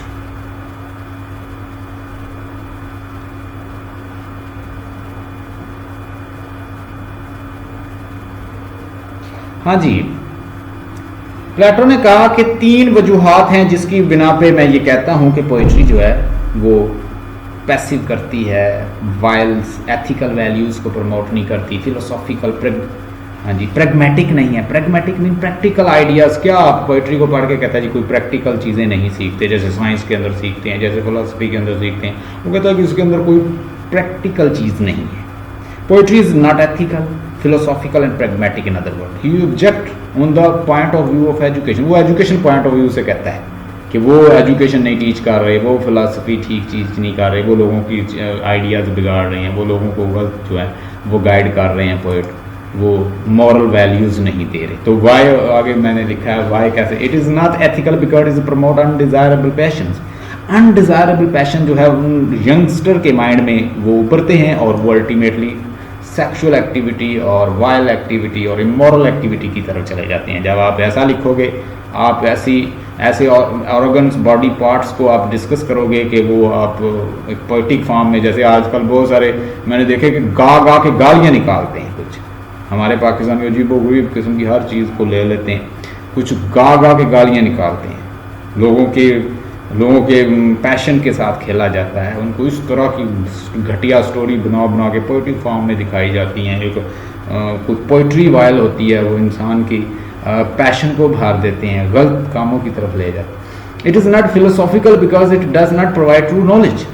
हाँ जी, प्लेटो ने कहा कि 3 वजूहात हैं जिसकी बिना पे मैं ये कहता हूं कि पोइट्री जो है वो पैसिव करती है, वाइल्स एथिकल वैल्यूज़ को प्रमोट नहीं करती, फिलोसॉफिकल हाँ जी, प्रैग्मेटिक नहीं है। Pragmatic mean practical ideas. क्या आप पोइट्री को पढ़ के कहता है जी कोई प्रैक्टिकल चीज़ें नहीं सीखते, जैसे साइंस के अंदर सीखते हैं, जैसे फिलोसफी के अंदर सीखते हैं, वो कहता है कि उसके अंदर कोई प्रैक्टिकल चीज़ नहीं है। Poetry is not ethical, philosophical and pragmatic, in other word he object on the point of view of education. वो एजुकेशन पॉइंट ऑफ व्यू से कहता है कि वो एजुकेशन नहीं टीच कर रहे, वो फिलासफी ठीक चीज़ नहीं कर रहे, वो लोगों की आइडियाज़ बिगाड़ रहे हैं, वो लोगों को गलत जो है वो गाइड कर रहे हैं पोइट, वो मॉरल वैल्यूज़ नहीं दे रहे। तो वाई आगे मैंने लिखा है, वाई कैसे, it is not ethical because is promote undesirable patience. Undesirable passion जो है उन यंगस्टर के माइंड में वो उभरते हैं और वो अल्टीमेटली सेक्सुअल एक्टिविटी और वाइल्ड एक्टिविटी और इमोरल एक्टिविटी की तरफ चले जाते हैं। जब आप ऐसा लिखोगे, आप ऐसे ऑर्गन्स, बॉडी पार्ट्स को आप डिस्कस करोगे कि वो आप एक पोइटिक फॉर्म में, जैसे आजकल बहुत सारे मैंने देखे कि गा के गालियाँ निकालते हैं। कुछ हमारे पाकिस्तान में अजीबोगरीब किस्म की हर चीज़ को ले लेते हैं, कुछ गा के गालियाँ निकालते हैं, लोगों के पैशन के साथ खेला जाता है, उनको इस तरह की घटिया स्टोरी बना के पोइट्री फॉर्म में दिखाई जाती हैं। एक कुछ पोइट्री वायल होती है, वो इंसान की पैशन को भार देते हैं, गलत कामों की तरफ ले जाते हैं। It is not philosophical because it does not provide true knowledge.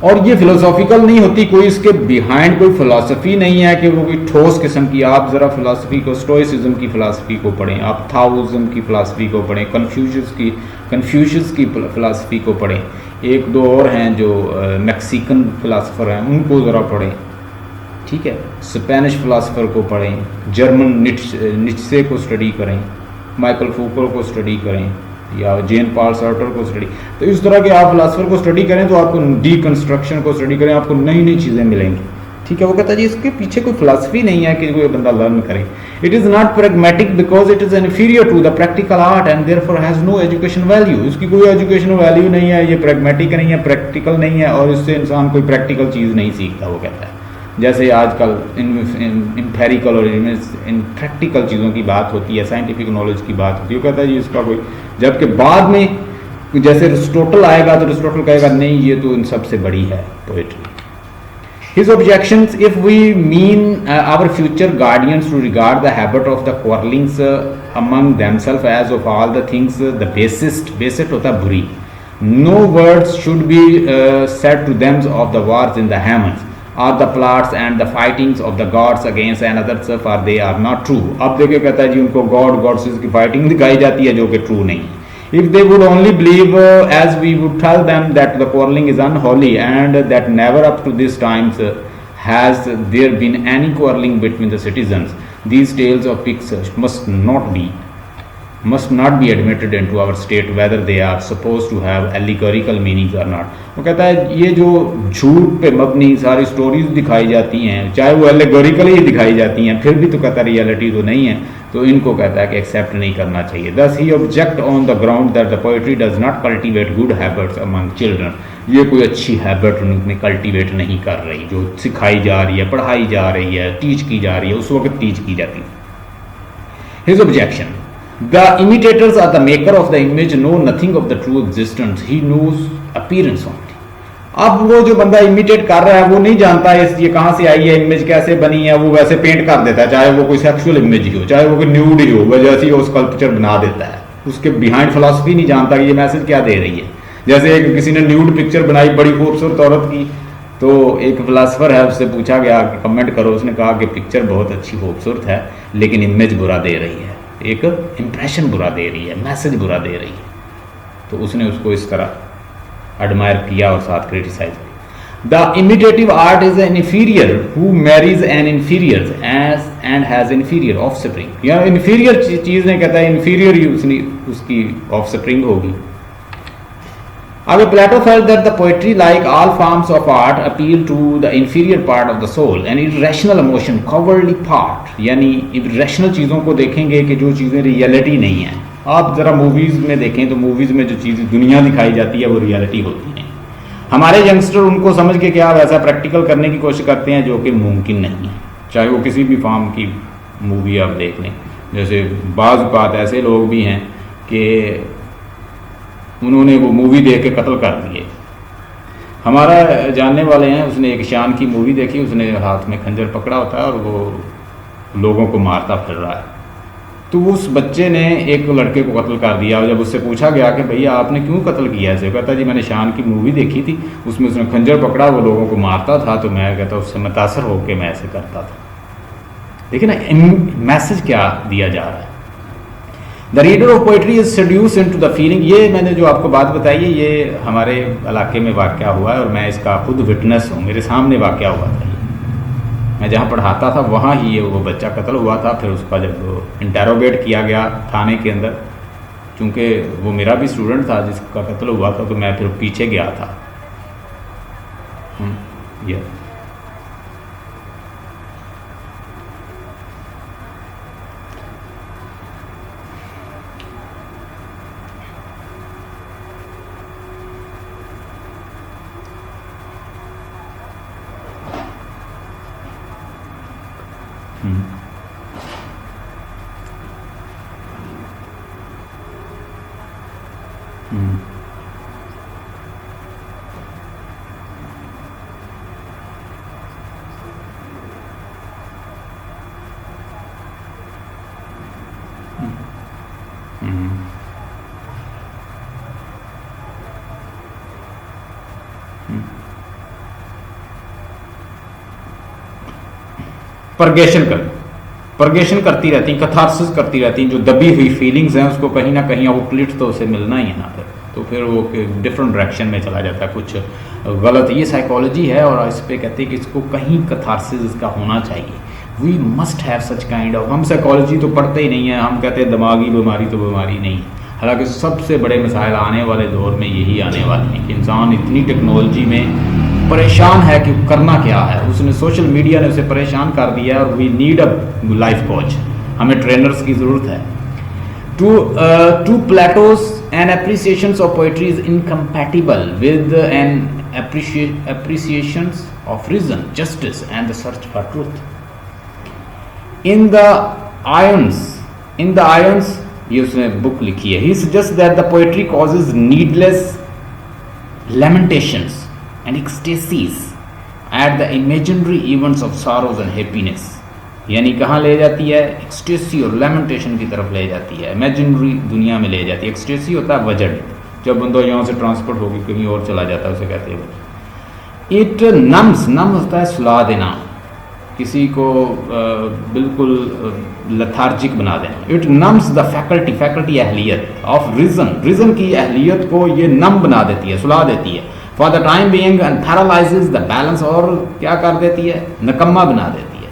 और ये फिलोसॉफिकल नहीं होती, कोई इसके बिहाइंड कोई फिलोसफी नहीं है कि वो कोई ठोस किस्म की। आप ज़रा फिलोसफी को, स्टोइसिज्म की फिलोसफी को पढ़ें, आप थाओइज्म की फिलोसफी को पढ़ें, कन्फ्यूशियस की फिलोसफी को पढ़ें, एक दो और हैं जो मैक्सिकन फिलासफ़र हैं, उनको ज़रा पढ़ें, ठीक है। स्पेनिश फ़िलासफ़र को पढ़ें, जर्मन निट्शे को स्टडी करें, माइकल फूको को स्टडी करें, या जेन पॉल सार्टर को स्टडी। तो इस तरह के आप फिलासफर को स्टडी करें तो आपको डीकंस्ट्रक्शन को स्टडी करें, आपको नई नई चीज़ें मिलेंगी, ठीक है। वो कहता है जी इसके पीछे कोई फिलासफी नहीं है कि कोई बंदा लर्न करे। It is not pragmatic because it is inferior to the practical art and therefore has no education value. इसकी कोई एजुकेशन वैल्यू नहीं है, ये प्रैग्मेटिक नहीं है, प्रैक्टिकल नहीं है, और इससे इंसान कोई प्रैक्टिकल चीज़ नहीं सीखता। वो कहता है जैसे आजकल इम्पेरिकल और इन प्रैक्टिकल चीज़ों की बात होती है, साइंटिफिक नॉलेज की बात होती है, वो कहता है जी इसका कोई, जबकि बाद में जैसे अरिस्टोटल आएगा तो अरिस्टोटल कहेगा नहीं ये तो इन सबसे बड़ी है poetry. His objections, if we mean our future guardians to regard the habit of the quarrelings among themselves as of all the things the basest होता है बुरी। No words should be said to them of the wars in the heavens or the plots and the fightings of the gods against another, for they are not true। अब देखिए कहता है जी उनको God God's की fighting दिखाई जाती है जो कि ट्रू नहीं है। If they would only believe as we would tell them that the quarreling is unholy and that never up to this times has there been any quarreling between the citizens, these tales of pigs must not be admitted into our state whether they are supposed to have allegorical meanings or not। वो कहता है ये जो झूठ पे मबनी सारी stories दिखाई जाती हैं, चाहे वो एलिगोरिकली ही दिखाई जाती हैं, फिर भी तो कहता है रियलिटी तो नहीं है, तो इनको कहता है कि एक्सेप्ट नहीं करना चाहिए। Thus he object on the ground that the poetry does not cultivate good habits among children. ये कोई अच्छी हैबिट उनमें कल्टिवेट नहीं कर रही, जो सिखाई जा रही है, पढ़ाई जा रही है, टीच की जा रही है, उस वक्त टीच की जाती है। His objection, the imitators are the maker of the image know nothing of the true existence, he knows appearance only। अब वो जो बंदा इमिटेट कर रहा है वो नहीं जानता है ये कहाँ से आई है, इमेज कैसे बनी है, वो वैसे पेंट कर देता है, चाहे वो कोई सेक्सुअल इमेज ही हो, चाहे वो कोई न्यूड ही हो, वह जैसे वो स्कल्पचर बना देता है, उसके बिहाइंड फिलॉसफी नहीं जानता कि ये मैसेज क्या दे रही है। जैसे एक किसी ने न्यूड पिक्चर बनाई बड़ी खूबसूरत औरत की, तो एक फिलासफर है उससे पूछा गया कि कमेंट करो, उसने कहा कि पिक्चर बहुत अच्छी खूबसूरत है लेकिन इमेज बुरा दे रही है, एक इंप्रेशन बुरा दे रही है, मैसेज बुरा दे रही है। तो उसने उसको इस तरह एडमायर किया और साथ क्रिटिसाइज किया। The imitative art is an inferior who marries an inferior age and has inferior offspring. या इंफीरियर चीज ने कहता है इंफीरियर ही उसकी ऑफस्प्रिंग होगी। आगे प्लेटो felt that the poetry, like all forms of art, appeal to the inferior part of the soul, an irrational emotion, cowardly part। यानी irrational चीज़ों को देखेंगे कि जो चीज़ें रियलिटी नहीं है। आप ज़रा मूवीज़ में देखें तो मूवीज़ में जो चीज़ दुनिया दिखाई जाती है वो रियलिटी होती है। हमारे यंगस्टर उनको समझ के क्या वैसा प्रैक्टिकल करने की कोशिश करते हैं जो कि मुमकिन नहीं है, चाहे वो किसी भी फॉर्म की मूवी आप देख लें। जैसे बाज़ बात ऐसे लोग भी हैं कि उन्होंने वो मूवी देख के कत्ल कर दिए। हमारा जानने वाले हैं, उसने एक शान की मूवी देखी, उसने हाथ में खंजर पकड़ा होता है और वो लोगों को मारता फिर रहा है। तो उस बच्चे ने एक लड़के को कत्ल कर दिया। जब उससे पूछा गया कि भैया आपने क्यों कत्ल किया ऐसे, कहता जी मैंने शान की मूवी देखी थी, उसमें उसने खंजर पकड़ा, वो लोगों को मारता था, तो मैं कहता उससे मुतासर होकर मैं ऐसे करता था। देखिए ना मैसेज क्या दिया जा रहा है। The reader of poetry is seduce into the feeling. ये मैंने जो आपको बात बताई है ये हमारे इलाके में वाक़या हुआ है और मैं इसका खुद विटनेस हूँ, मेरे सामने वाक़या हुआ था। मैं जहाँ पढ़ाता था वहाँ ही वो बच्चा कत्ल हुआ था। फिर उसका जब इंटेरोगेट किया गया थाने के अंदर, चूँकि वो मेरा भी स्टूडेंट था जिसका कत्ल हुआ था, तो मैं फिर पीछे गया था। ये परगेशन करती रहती हैं, कथारसिस करती रहती हैं, जो दबी हुई फीलिंग्स हैं उसको कहीं ना कहीं आउटलेट तो उसे मिलना ही है ना तो फिर वो डिफरेंट डायरेक्शन में चला जाता है, कुछ गलत। ये साइकोलॉजी है और इस पे कहते हैं कि इसको कहीं कथारसिस इसका होना चाहिए। We must have such kind of. हम साइकोलॉजी तो पढ़ते ही नहीं है, हम कहते हैं दिमागी बीमारी तो बीमारी नहीं है, हालांकि सबसे बड़े मसाइल आने वाले दौर में यही आने वाले हैं कि इंसान इतनी टेक्नोलॉजी में परेशान है कि करना क्या है। उसने सोशल मीडिया ने उसे परेशान कर दिया है और we need a life coach, हमें ट्रेनर्स की ज़रूरत है। To Plato's an appreciation of poetry is incompatible with an appreciation of reason, justice and the search for truth. In the Ions ये उसने बुक लिखी है। He suggests that the poetry causes needless lamentations and ecstasies at the imaginary events of sorrows and happiness. यानी कहाँ ले जाती है? Ecstasy और लेमेंटेशन की तरफ ले जाती है, इमेजिनरी दुनिया में ले जाती है। एक्सटेसी होता है वजन, जब बंदा यहाँ से ट्रांसपोर्ट होगी कहीं और चला जाता है उसे कहते हैं। इट नम होता है सुला देना, किसी को बिल्कुल लथार्जिक बना देना। इट नम्स द फैकल्टी अहलियत ऑफ रीजन की अहलियत को ये नम बना देती है, सुला देती है। For the time being and paralyses the balance, और क्या कर देती है? नकम्मा बना देती है,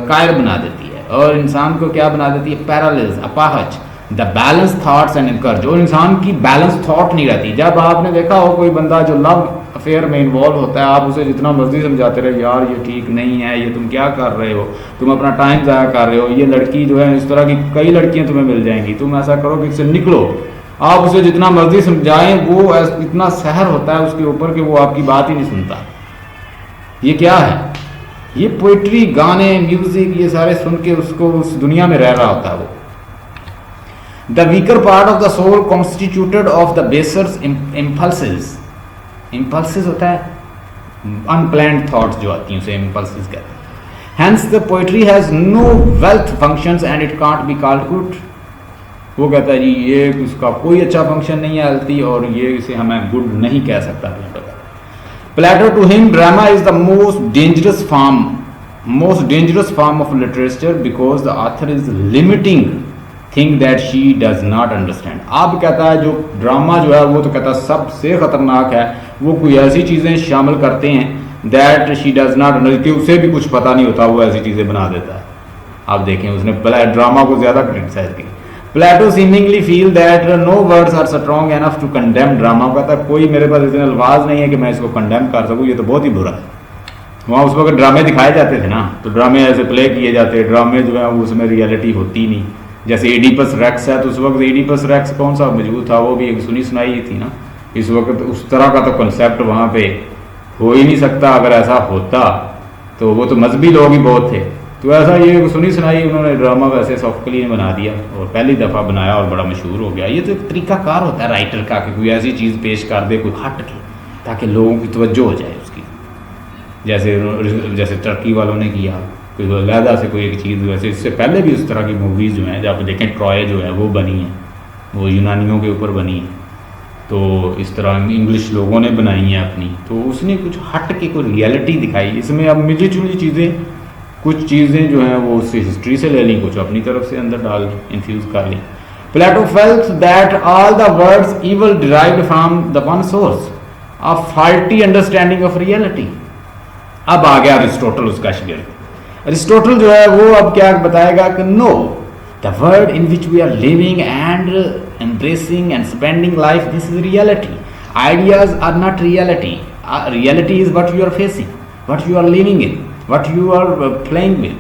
कायर बना देती है, और इंसान को क्या बना देती है? पैरालिज, अपाहज। The balance thoughts and encourage, और इंसान की बैलेंस थॉट नहीं रहती। जब आपने देखा हो कोई बंदा जो लव अफेयर में इन्वॉल्व होता है, आप उसे जितना मर्जी समझाते रहे, यार ये ठीक नहीं है, ये तुम क्या कर रहे हो, तुम अपना टाइम ज़ाया कर रहे हो, ये लड़की जो है, इस तरह की कई लड़कियां तुम्हें मिल जाएंगी, तुम ऐसा करो कि इससे निकलो। आप उसे जितना मर्जी समझाएं, वो इतना सहर होता है उसके ऊपर कि वो आपकी बात ही नहीं सुनता। ये क्या है? ये पोइट्री, गाने, म्यूजिक, ये सारे सुन के उसको उस दुनिया में रह रहा होता है वो। The weaker part of the soul constituted of the basers impulses. Impulses होता है अनप्लान्ड थॉट्स जो आती हैं, उसे इम्पल्सेस कहते हैं। Hence the poetry has no wealth functions and it can't be called good. वो कहता है जी ये उसका कोई अच्छा फंक्शन नहीं है हेल्थी, और ये इसे हमें गुड नहीं कह सकता। Plato, to him drama is the most dangerous form of literature because the author is limiting thing that she does not understand. अब कहता है जो ड्रामा जो है वो तो कहता है सबसे खतरनाक है, वो कोई ऐसी चीज़ें शामिल करते हैं that she does not understand, कि उसे भी कुछ पता नहीं होता, वो ऐसी चीज़ें बना देता है। आप देखें उसने ड्रामा को ज़्यादा क्रिटिसाइज किया। Plato seemingly feel that no words are strong enough to condemn drama। कहता है कोई मेरे पास इतने अल्फाज नहीं है कि मैं इसको कंडेम कर सकूँ, ये तो बहुत ही बुरा है। वहाँ उस वक्त ड्रामे दिखाए जाते थे ना, तो ड्रामे ऐसे प्ले किए जाते, ड्रामे जो है उसमें रियलिटी होती नहीं। जैसे एडिपस रेक्स है, तो उस वक्त एडिपस रेक्स कौन सा मौजूद था, वो भी एक सुनी सुनाई थी ना। इस वक्त उस तरह का तो कंसेप्ट वहाँ पे हो ही नहीं सकता। अगर ऐसा होता तो वो तो मजहबी लोग ही बहुत थे, तो ऐसा ये सुनी सुनाई उन्होंने ड्रामा वैसे सॉफ्टली बना दिया और पहली दफ़ा बनाया और बड़ा मशहूर हो गया। ये तो एक तरीकाकार होता है राइटर का कि कोई ऐसी चीज़ पेश कर दे कोई हट के, ताकि लोगों की तवज्जो हो जाए उसकी। जैसे टर्की वालों ने किया, कोई अलहदा से कोई एक चीज़। वैसे इससे पहले भी उस तरह की मूवीज़ जो हैं, जब आप देखें ट्रॉय जो है वो बनी है, वो यूनानियों के ऊपर बनी है, तो इस तरह इंग्लिश लोगों ने बनाई हैं अपनी, तो उसने कुछ हट के कोई रियलिटी दिखाई। इसमें अब मिली जुली चीज़ें, कुछ चीज़ें जो हैं वो उससे हिस्ट्री से ले ली, कुछ अपनी तरफ से अंदर डाल इन्फ्यूज़ कर ली। Plato felt that all the words evil derived from the one source, a faulty understanding of reality. अब आ गया अरिस्टोटल, उसका शागिर्द। अरिस्टोटल जो है वो अब क्या बताएगा कि no, the world in which we are living and embracing and spending life, this is reality. Ideas are not reality, reality is what you are facing, what you are living in, what you are playing with,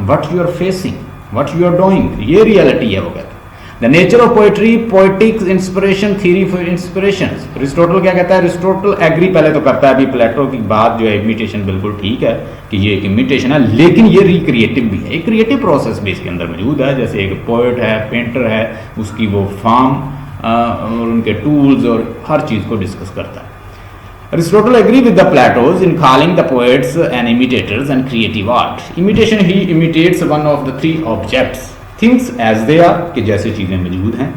what you are facing, what you are doing, ये reality है वो कहते हैं। The nature of poetry, poetics, inspiration, theory for inspirations। Aristotle क्या कहता है? Aristotle agree पहले तो करता है अभी प्लेटो की बात जो है, इमिटेशन बिल्कुल ठीक है कि ये एक इमिटेशन है, लेकिन ये रिक्रिएटिव भी है, एक क्रिएटिव प्रोसेस भी इसके अंदर मौजूद है। जैसे एक पोएट है, पेंटर है, उसकी वो फॉर्म और उनके टूल्स और हर चीज़ को डिस्कस करता है। Aristotle agreed with the Platos in calling the poets and imitators and creative art. Imitation, he imitates one of the three objects, things as they are, कि जैसे चीज़ें मौजूद हैं,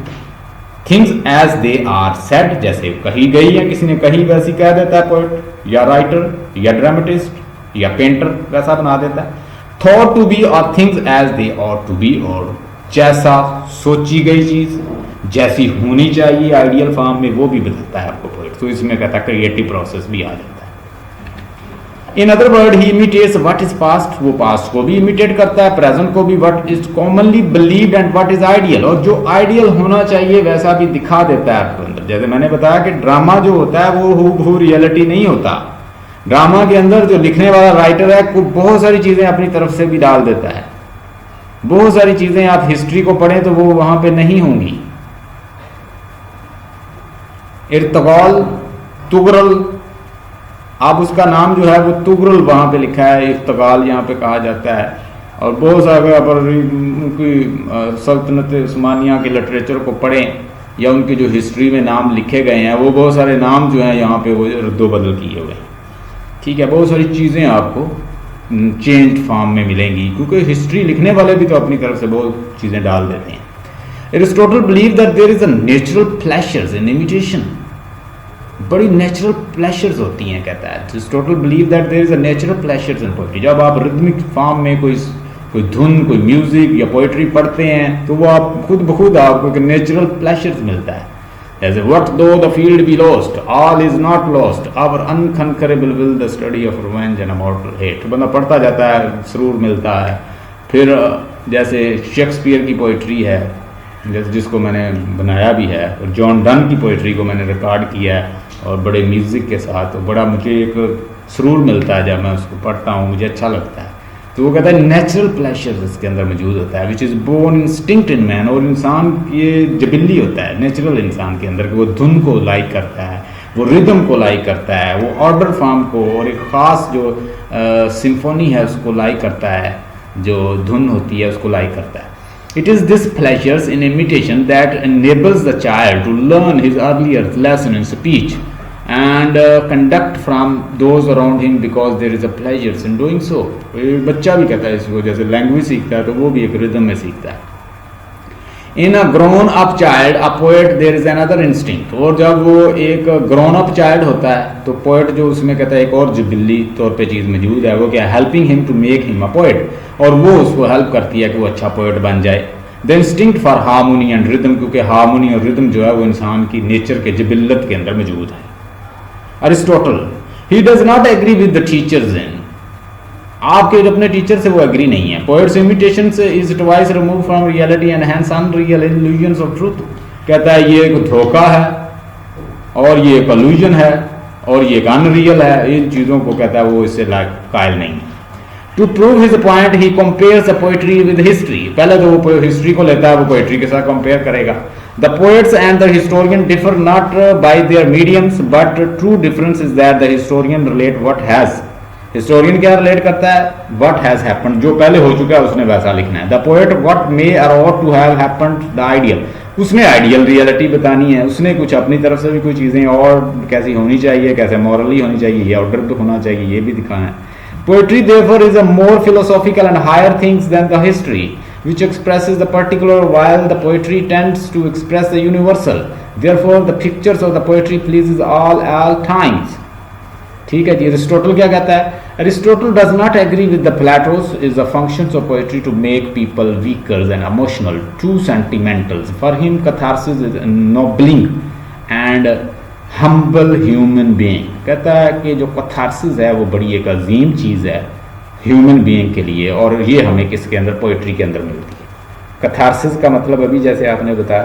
things as they are said, जैसे कही गई है, किसी ने कही वैसी कह देता है पोएट, या राइटर, या ड्रामेटिस्ट, या पेंटर वैसा बना देता है। Thought to be or things as they ought to be, और जैसा सोची गई चीज जैसी होनी चाहिए आइडियल फॉर्म में, वो भी बताता है आपको पोएट। तो इसमें कहता है क्रिएटिव प्रोसेस भी आ जाता है। In other word he imitates what is past, वो पास्ट को भी इमिटेट करता है, प्रेजेंट को भी, what is commonly believed and what is ideal, और जो आइडियल होना चाहिए वैसा भी दिखा देता है आपको अंदर। जैसे मैंने बताया कि ड्रामा जो होता है वो हूबहू रियलिटी नहीं होता। ड्रामा के अंदर जो लिखने वाला राइटर है वो बहुत सारी चीजें अपनी तरफ से भी डाल देता है। बहुत सारी चीजें आप हिस्ट्री को पढ़ें तो वो वहां पे नहीं होंगी। इर्तगाल, तुगरल, आप उसका नाम जो है वो तुगरल वहां पे लिखा है, इर्तगाल यहाँ पे कहा जाता है। और बहुत सारे पर उनकी सल्तनत उस्मानिया के लिटरेचर को पढ़ें या उनकी जो हिस्ट्री में नाम लिखे गए हैं, वो बहुत सारे नाम जो हैं यहाँ पे वो रद्दो बदल किए हुए हैं। ठीक है, बहुत सारी चीज़ें आपको चेंज फॉर्म में मिलेंगी, क्योंकि हिस्ट्री लिखने वाले भी तो अपनी तरफ से बहुत चीज़ें डाल देते हैं। Aristotle believe that there is a natural pleasures in imitation, बड़ी नेचुरल प्लेजर्स होती हैं, कहता है Aristotle believe that there is a natural pleasures in poetry. जब आप रिदमिक फॉर्म में कोई धुन, कोई म्यूजिक या पोएट्री पढ़ते हैं तो वो आप खुद ब खुद आपको एक नेचुरल प्लेजर्स मिलता है। जैसे what though the field be lost, all is not lost, our unconquerable will the study of revenge and mortal hate. बंदा पढ़ता जाता है, सुरूर मिलता है। फिर जैसे शेक्सपियर की पोएट्री है, जैसे जिसको मैंने बनाया भी है, और जॉन डन की पोएट्री को मैंने रिकॉर्ड किया है और बड़े म्यूज़िक के साथ, तो बड़ा मुझे एक सुरूर मिलता है जब मैं उसको पढ़ता हूँ, मुझे अच्छा लगता है। तो वो कहता है नेचुरल प्लेजर इसके अंदर मौजूद होता है, which is born instinct in man, और इंसान ये जबिल्ली होता है नेचुरल इंसान के अंदर कि वो धुन को लाइक करता है, वो रिदम को लाइक करता है, वो ऑर्डर फॉर्म को और एक ख़ास जो सिम्फोनी है उसको लाइक करता है, जो धुन होती है उसको लाइक करता है। It is this pleasures in imitation that enables the child to learn his earlier lesson in speech and conduct from those around him because there is a pleasures in doing so. बच्चा भी कहता है इसको, जैसे language सीखता है तो वो भी एक रिदम में सीखता है। In a grown up child, a poet there is another instinct, और जब वो एक grown up child होता है तो पोएट जो उसमें कहता है एक और जबिल्ली तौर पे चीज़ मौजूद है, वो क्या, helping him to make him a poet, और वो उसको हेल्प करती है कि वो अच्छा पोएट बन जाए। The instinct for harmony and rhythm, क्योंकि हार्मोनी और रिदम जो है वो इंसान की नेचर के जबिल्लत के अंदर मौजूद है। Aristotle, he does not agree with the teachers in, आपके अपने टीचर से वो एग्री नहीं है। पोएट्स इमिटेशन से is twice remove from reality and hence unreal illusions of truth, कहता है ये एक धोखा है और ये एक इल्यूजन है और ये एक अनरियल है, इन चीज़ों को कहता है वो इससे कायल नहीं है। To prove his point he compares the poetry with history, पहले तो वो हिस्ट्री को लेता है, वो पोएट्री के साथ कंपेयर करेगा। The poets and the historian differ not bye there mediums but true difference is that the historian relate what has, historian क्या रिलेट करता है, व्हाट हैज हैपेंड, जो पहले हो चुका है उसने वैसा लिखना है। The poet what may or ought to have happened, the ideal, उसने आइडियल रियलिटी बतानी है, उसने कुछ अपनी तरफ से भी कोई चीज़ें और कैसी होनी चाहिए, कैसे मॉरली होनी चाहिए, ये ऑर्डर तो होना चाहिए, ये भी दिखाना है। Poetry therefore is a more philosophical and higher things than the history which expresses the particular, while the poetry tends to express the universal, therefore the pictures of the poetry pleases all times। ठीक है जी। Aristotle क्या कहता है, Aristotle does not agree with the Plato's is the functions of poetry to make people weaker and emotional, to sentimentals, for him catharsis is nobling and humble human being, कहता है कि जो catharsis है वो बड़ी एक अजीम चीज़ है ह्यूमन बीइंग के लिए, और ये हमें किसके अंदर, पोएट्री के अंदर मिलती है। कैथारसिस का मतलब अभी जैसे आपने बताया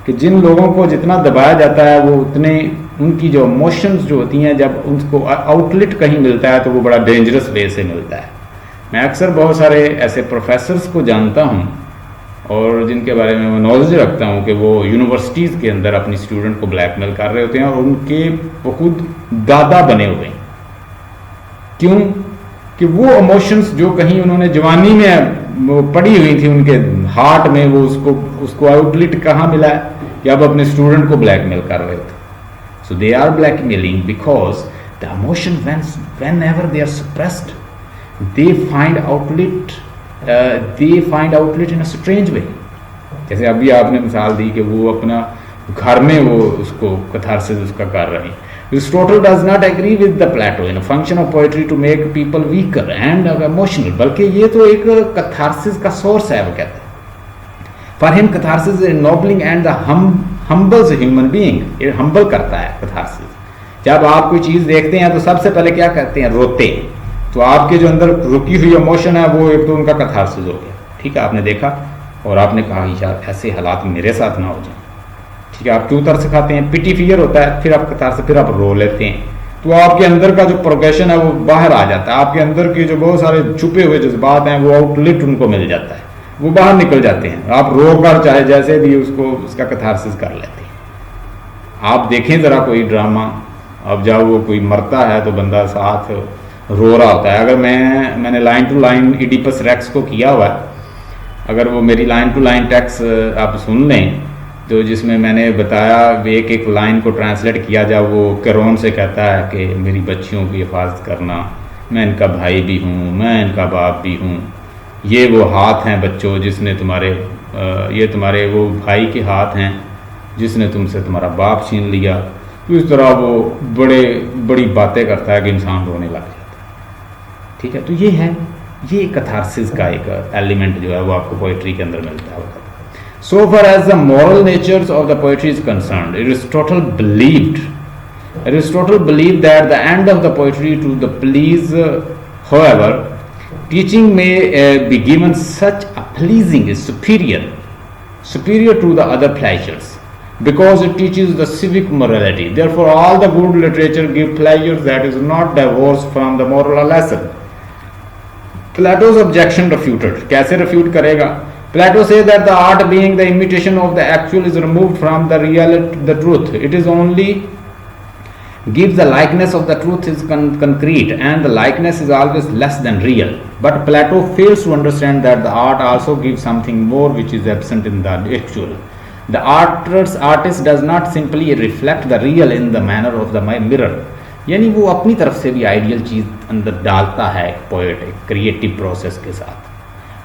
कि जिन लोगों को जितना दबाया जाता है वो उतने उनकी जो इमोशंस जो होती हैं, जब उनको आउटलेट कहीं मिलता है तो वो बड़ा डेंजरस वे से मिलता है। मैं अक्सर बहुत सारे ऐसे प्रोफेसर्स को जानता हूँ और जिनके बारे में मैं नॉलेज रखता हूँ कि वो यूनिवर्सिटीज़ के अंदर अपनी स्टूडेंट को ब्लैकमेल कर रहे होते हैं और उनके वो खुद दादा बने हुए हैं। क्यों? कि वो इमोशंस जो कहीं उन्होंने जवानी में वो पड़ी हुई थी उनके हार्ट में, वो उसको आउटलेट कहाँ मिला है कि अब अपने स्टूडेंट को ब्लैकमेल कर रहे थे। So they are blackmailing because the emotion whenever they are suppressed they find outlet in a strange way। जैसे अभी आपने मिसाल दी कि वो अपना घर में वो उसको कैथारसिस उसका कर रहे हैं, Aristotle does not agree with the Plato in a function of poetry to make people weaker and emotional, बल्कि ये तो एक catharsis का source है, वो कहते हैं. For him catharsis is ennobling and the humbles a human being. ये humble करता है catharsis. जब आप कोई चीज़ देखते हैं तो सबसे पहले क्या करते हैं, रोते हैं. तो आपके जो अंदर रुकी हुई इमोशन है वो एक तो उनका catharsis हो गया. ठीक है, आपने देखा और आपने कहा यार ऐसे हालात मेरे साथ ना हो जाए. ठीक है, आप क्यों तरस खाते हैं, पिटी फियर होता है, फिर आप कतार से फिर आप रो लेते हैं. तो आपके अंदर का जो प्रोग्रेशन है वो बाहर आ जाता है. आपके अंदर के जो बहुत सारे छुपे हुए जज्बात हैं वो आउटलेट उनको मिल जाता है, वो बाहर निकल जाते हैं. आप रो कर चाहे जैसे भी उसको उसका कथारसिस कर लेते हैं. आप देखें ज़रा कोई ड्रामा, अब जब वो कोई मरता है तो बंदा साथ रो रहा होता है. अगर मैंने line to line Oedipus Rex को किया हुआ है, अगर वो मेरी लाइन टू लाइन टेक्स्ट आप सुन लें तो जिसमें मैंने बताया एक एक लाइन को ट्रांसलेट किया, जब वो कैरोन से कहता है कि मेरी बच्चियों की हिफाजत करना, मैं इनका भाई भी हूँ, मैं इनका बाप भी हूँ, ये वो हाथ हैं बच्चों जिसने ये तुम्हारे वो भाई के हाथ हैं जिसने तुमसे तुम्हारा बाप छीन लिया. तो इस तरह वो बड़ी बातें करता है कि इंसान रोने लग जाता है. ठीक है, तो ये कथारसिस का एक एलिमेंट जो है वो आपको पोइट्री के अंदर मिलता है. So far as the moral natures of the poetry is concerned, Aristotle believed that the end of the poetry to the please, however, teaching may be given such a pleasing is superior to the other pleasures, because it teaches the civic morality. Therefore, all the good literature give pleasures that is not divorced from the moral lesson. Plato's objection refuted. कैसे refute करेगा? Plato says that the art being the imitation of the actual is removed from the reality, the truth. It is only gives the likeness of the truth is concrete, and the likeness is always less than real. But Plato fails to understand that the art also gives something more which is absent in the actual. The artist does not simply reflect the real in the manner of the mirror. यानी वो अपनी तरफ से भी ideal चीज़ अंदर डालता है poet एक क्रिएटिव प्रोसेस के साथ.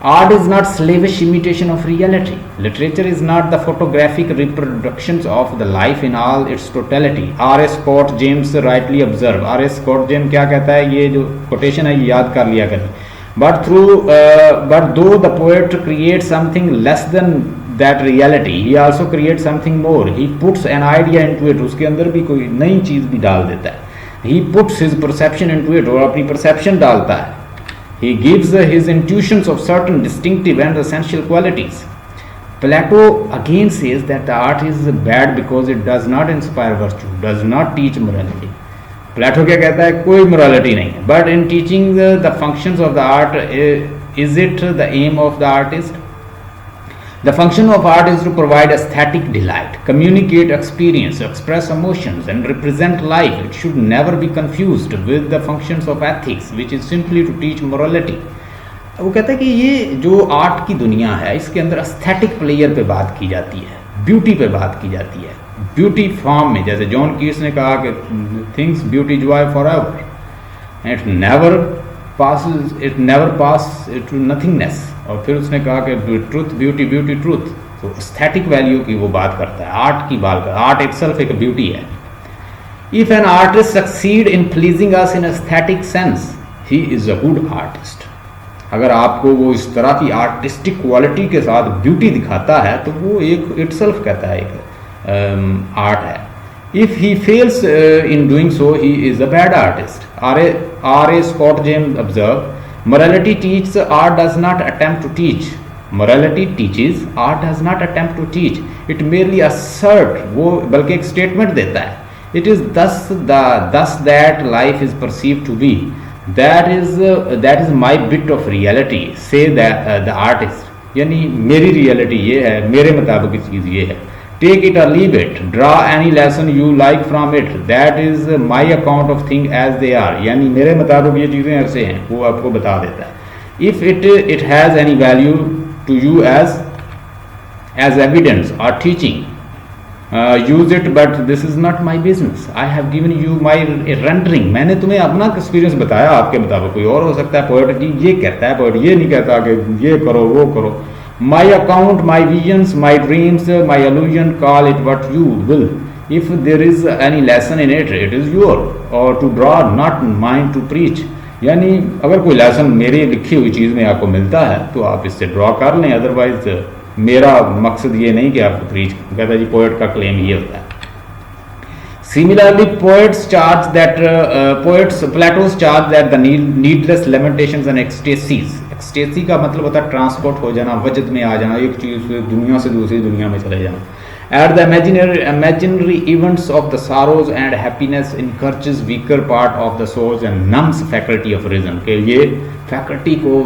Art is not slavish imitation of reality. Literature is not the photographic reproductions of the life in all its totality. R. S. Scott James rightly observe. R. S. Scott James क्या कहता है, ये जो quotation है ये याद कर लिया करें. But though the poet creates something less than that reality, he also creates something more. He puts an idea into it. उसके अंदर भी कोई नई चीज़ भी डाल देता है. He puts his perception into it, और अपनी perception डालता है. He gives his intuitions of certain distinctive and essential qualities. Plato again says that the art is bad because it does not inspire virtue, does not teach morality. Plato क्या कहता है, कोई morality नहीं है. But in teaching the functions of the art, is it the aim of the artist? The function of art is to provide aesthetic delight, communicate experience, express emotions, and represent life. It should never be confused with the functions of ethics, which is simply to teach morality. वो कहता है कि ये जो art की दुनिया है इसके अंदर एस्थेटिक प्लेयर पे बात की जाती है, ब्यूटी पे बात की जाती है, ब्यूटी फॉर्म में. जैसे जॉन कीट्स ने कहा कि things beauty joy for ever, it never pass to nothingness. और फिर उसने कहा कि ट्रूथ ब्यूटी ब्यूटी ट्रूथ. तो एस्थेटिक वैल्यू की वो बात करता है, आर्ट की बात करता है. आर्ट इटसेल्फ एक ब्यूटी है. If an artist succeed in pleasing us in aesthetic sense, he is a good artist. अगर आपको वो इस तरह की आर्टिस्टिक क्वालिटी के साथ ब्यूटी दिखाता है तो वो एक इटसेल्फ कहता है एक आर्ट है. If he fails in doing so, he is a bad artist. R. A. Scott James observed, morality teaches, art does not attempt to teach. Morality teaches, art does not attempt to teach. It merely assert, वो बल्कि एक statement देता है. It is thus that life is perceived to be. That is my bit of reality. Say that the artist. यानी मेरी reality ये है, मेरे मुताबिक चीज़ ये है. Take it or leave it. Draw any lesson you like from it. That is my account of things as they are. यानी मेरे मुताबिक ये चीज़ें ऐसे हैं, वो आपको बता देता है. If it has any value to you as evidence or teaching, use it. But this is not my business. I have given you my rendering. मैंने तुम्हें अपना एक्सपीरियंस बताया, आपके मुताबिक कोई और हो सकता है. पोएट जी ये कहता है, पोएट ये नहीं कहता कि ये करो वो करो. My account, my visions, my dreams, my illusion, call it what you will. If there is any lesson in it, it is your, और to draw not mind to preach, यानी अगर कोई लेसन मेरी लिखी हुई चीज़ में आपको मिलता है तो आप इससे ड्रॉ कर लें, अदरवाइज मेरा मकसद ये नहीं कि आपको प्रीच। कहता है जी पोएट का क्लेम ये होता है। Similarly, Plato's charge that the needless lamentations and ecstasies, ecstasy का मतलब होता है ट्रांसपोर्ट हो जाना, वजद में आ जाना, एक चीज़ से दुनिया से दूसरी दुनिया में चले जाना। At the imaginary events of the sorrows and happiness encourages weaker part of the souls and numbs faculty of reason, कि ये faculty को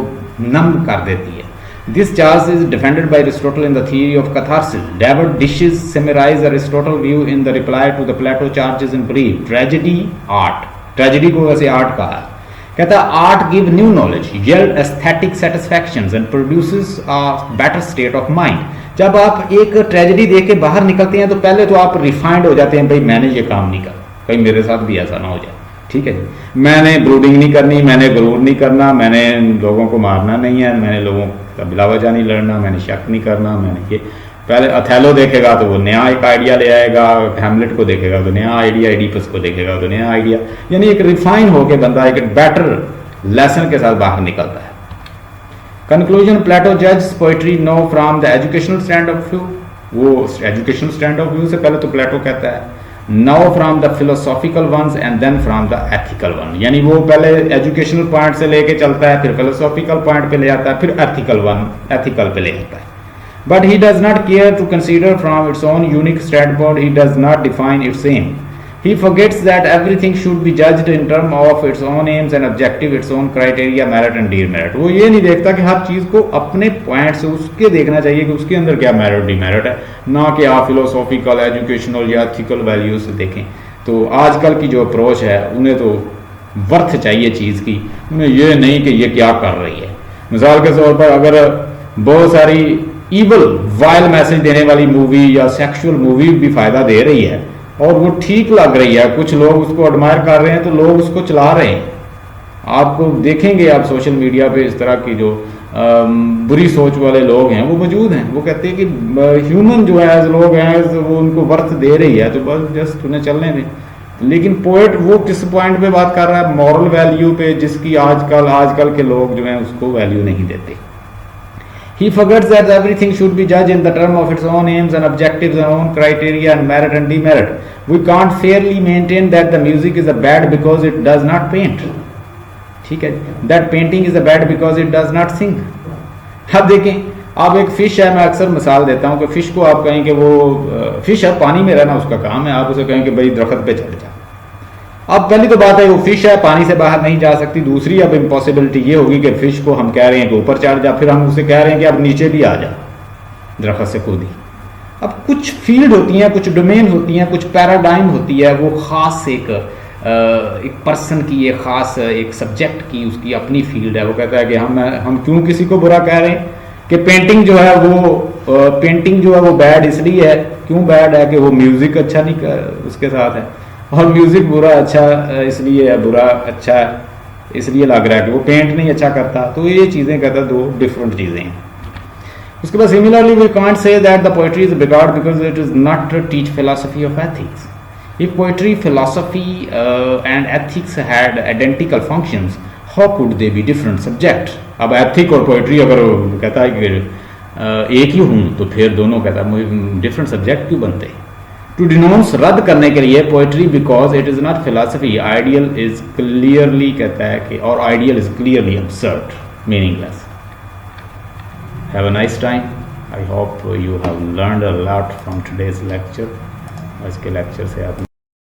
numb कर देती है। This charge is defended by Aristotle in the theory of catharsis. David Dishes summarizes Aristotle's view in the reply to the Plato charges in brief. Tragedy, art. Tragedy को वैसे art कहा है। कहता है art give new knowledge, yield aesthetic satisfactions and produces a better state of mind. जब आप एक tragedy देख के बाहर निकलते हैं तो पहले तो आप रिफाइंड हो जाते हैं, भाई मैंने ये काम नहीं करा, कहीं मेरे साथ भी ऐसा ना हो जाए, ठीक है जी, मैंने ब्रूडिंग नहीं करनी, मैंने गरूर नहीं करना, मैंने लोगों को मारना नहीं है, मैंने लोगों का बिलावजा नहीं लड़ना, मैंने शक नहीं करना, मैंने ये। पहले अथेलो देखेगा तो वो नया एक आइडिया ले आएगा, हैमलेट को देखेगा तो नया आइडिया, एडिपस को देखेगा तो नया आइडिया, यानी एक रिफाइन होकर बंदा एक बेटर लेसन के साथ बाहर निकलता है। कंक्लूजन, प्लेटो जज poetry no from the educational stand of view. वो एजुकेशनल स्टैंड ऑफ व्यू से पहले तो प्लेटो कहता है now from the philosophical ones and then from the ethical one, यानी वो पहले एजुकेशनल पॉइंट से लेके चलता है, फिर फिलोसॉफिकल पॉइंट पे ले आता है, फिर एथिकल पे ले आता है। But he does not care to consider from its own unique standpoint, he does not define its aim, he forgets that everything should be judged in terms of its own aims and objective, its own criteria, merit and demerit। वो ये नहीं देखता कि हर चीज़ को अपने point से उसके देखना चाहिए कि उसके अंदर क्या मेरिट डिमेरिट है, ना कि आप फिलोसॉफिकल, एजुकेशनल या एथिकल वैल्यूज से देखें। तो आजकल की जो अप्रोच है उन्हें तो वर्थ चाहिए चीज़ की, उन्हें ये नहीं कि ये क्या कर रही है। मिसाल के तौर पर अगर बहुत सारी ईवल वाइल मैसेज देने वाली मूवी या सेक्सुअल मूवी भी फ़ायदा दे रही है और वो ठीक लग रही है, कुछ लोग उसको एडमायर कर रहे हैं तो लोग उसको चला रहे हैं। आपको देखेंगे आप सोशल मीडिया पे इस तरह की जो बुरी सोच वाले लोग हैं वो मौजूद हैं। वो कहते हैं कि ह्यूमन जो है लोग हैं वो उनको वर्थ दे रही है तो बस जस्ट उन्हें चलने दें। लेकिन पोएट वो किस पॉइंट पे बात कर रहा है, मॉरल वैल्यू पे, जिसकी आजकल के लोग जो हैं उसको वैल्यू नहीं देते। He forgets that everything should be judged in the term of its own aims and objectives and own criteria and merit and demerit. We can't fairly maintain that the music is a bad because it does not paint. ठीक है, that painting is a bad because it does not sing. अब देखें, आप एक fish है, मैं अक्सर मिसाल देता हूँ कि फिश को आप कहें कि वो फिश है, पानी में रहना उसका काम है, आप उसे कहें कि भाई दरख्त पे चढ़ जा। अब पहली तो बात है वो फिश है, पानी से बाहर नहीं जा सकती। दूसरी अब इम्पॉसिबिलिटी ये होगी कि फिश को हम कह रहे हैं कि ऊपर चढ़ जा, फिर हम उसे कह रहे हैं कि अब नीचे भी आ जा दरख्त से कूदी। अब कुछ फील्ड होती हैं, कुछ डोमेन होती हैं, कुछ पैराडाइम होती है, वो ख़ास एक पर्सन की, एक ख़ास एक सब्जेक्ट की उसकी अपनी फील्ड है। वो कहता है कि हम क्यों किसी को बुरा कह रहे हैं कि पेंटिंग जो है वो बैड इसलिए है, क्यों बैड है कि वो म्यूज़िक अच्छा नहीं उसके साथ है, और म्यूज़िक बुरा अच्छा इसलिए है, बुरा अच्छा इसलिए लग रहा है कि वो पेंट नहीं अच्छा करता। तो ये चीज़ें कहता है दो डिफरेंट चीज़ें हैं। उसके बाद similarly we can't say that the poetry is बिगॉड because it is not teach philosophy of ethics. If poetry, philosophy and ethics had identical functions, how could they be different subject. अब ethic और poetry अगर कहता है कि एक ही हूँ तो फिर दोनों कहता है डिफरेंट सब्जेक्ट क्यों बनते हैं। टू डिनोंस, रद्द करने के लिए, poetry because it is not philosophy, ideal is clearly कहता है कि, और ideal is clearly absurd, meaningless. Have a nice time. I hope you have learned a lot from today's lecture. आज के लेक्चर से आप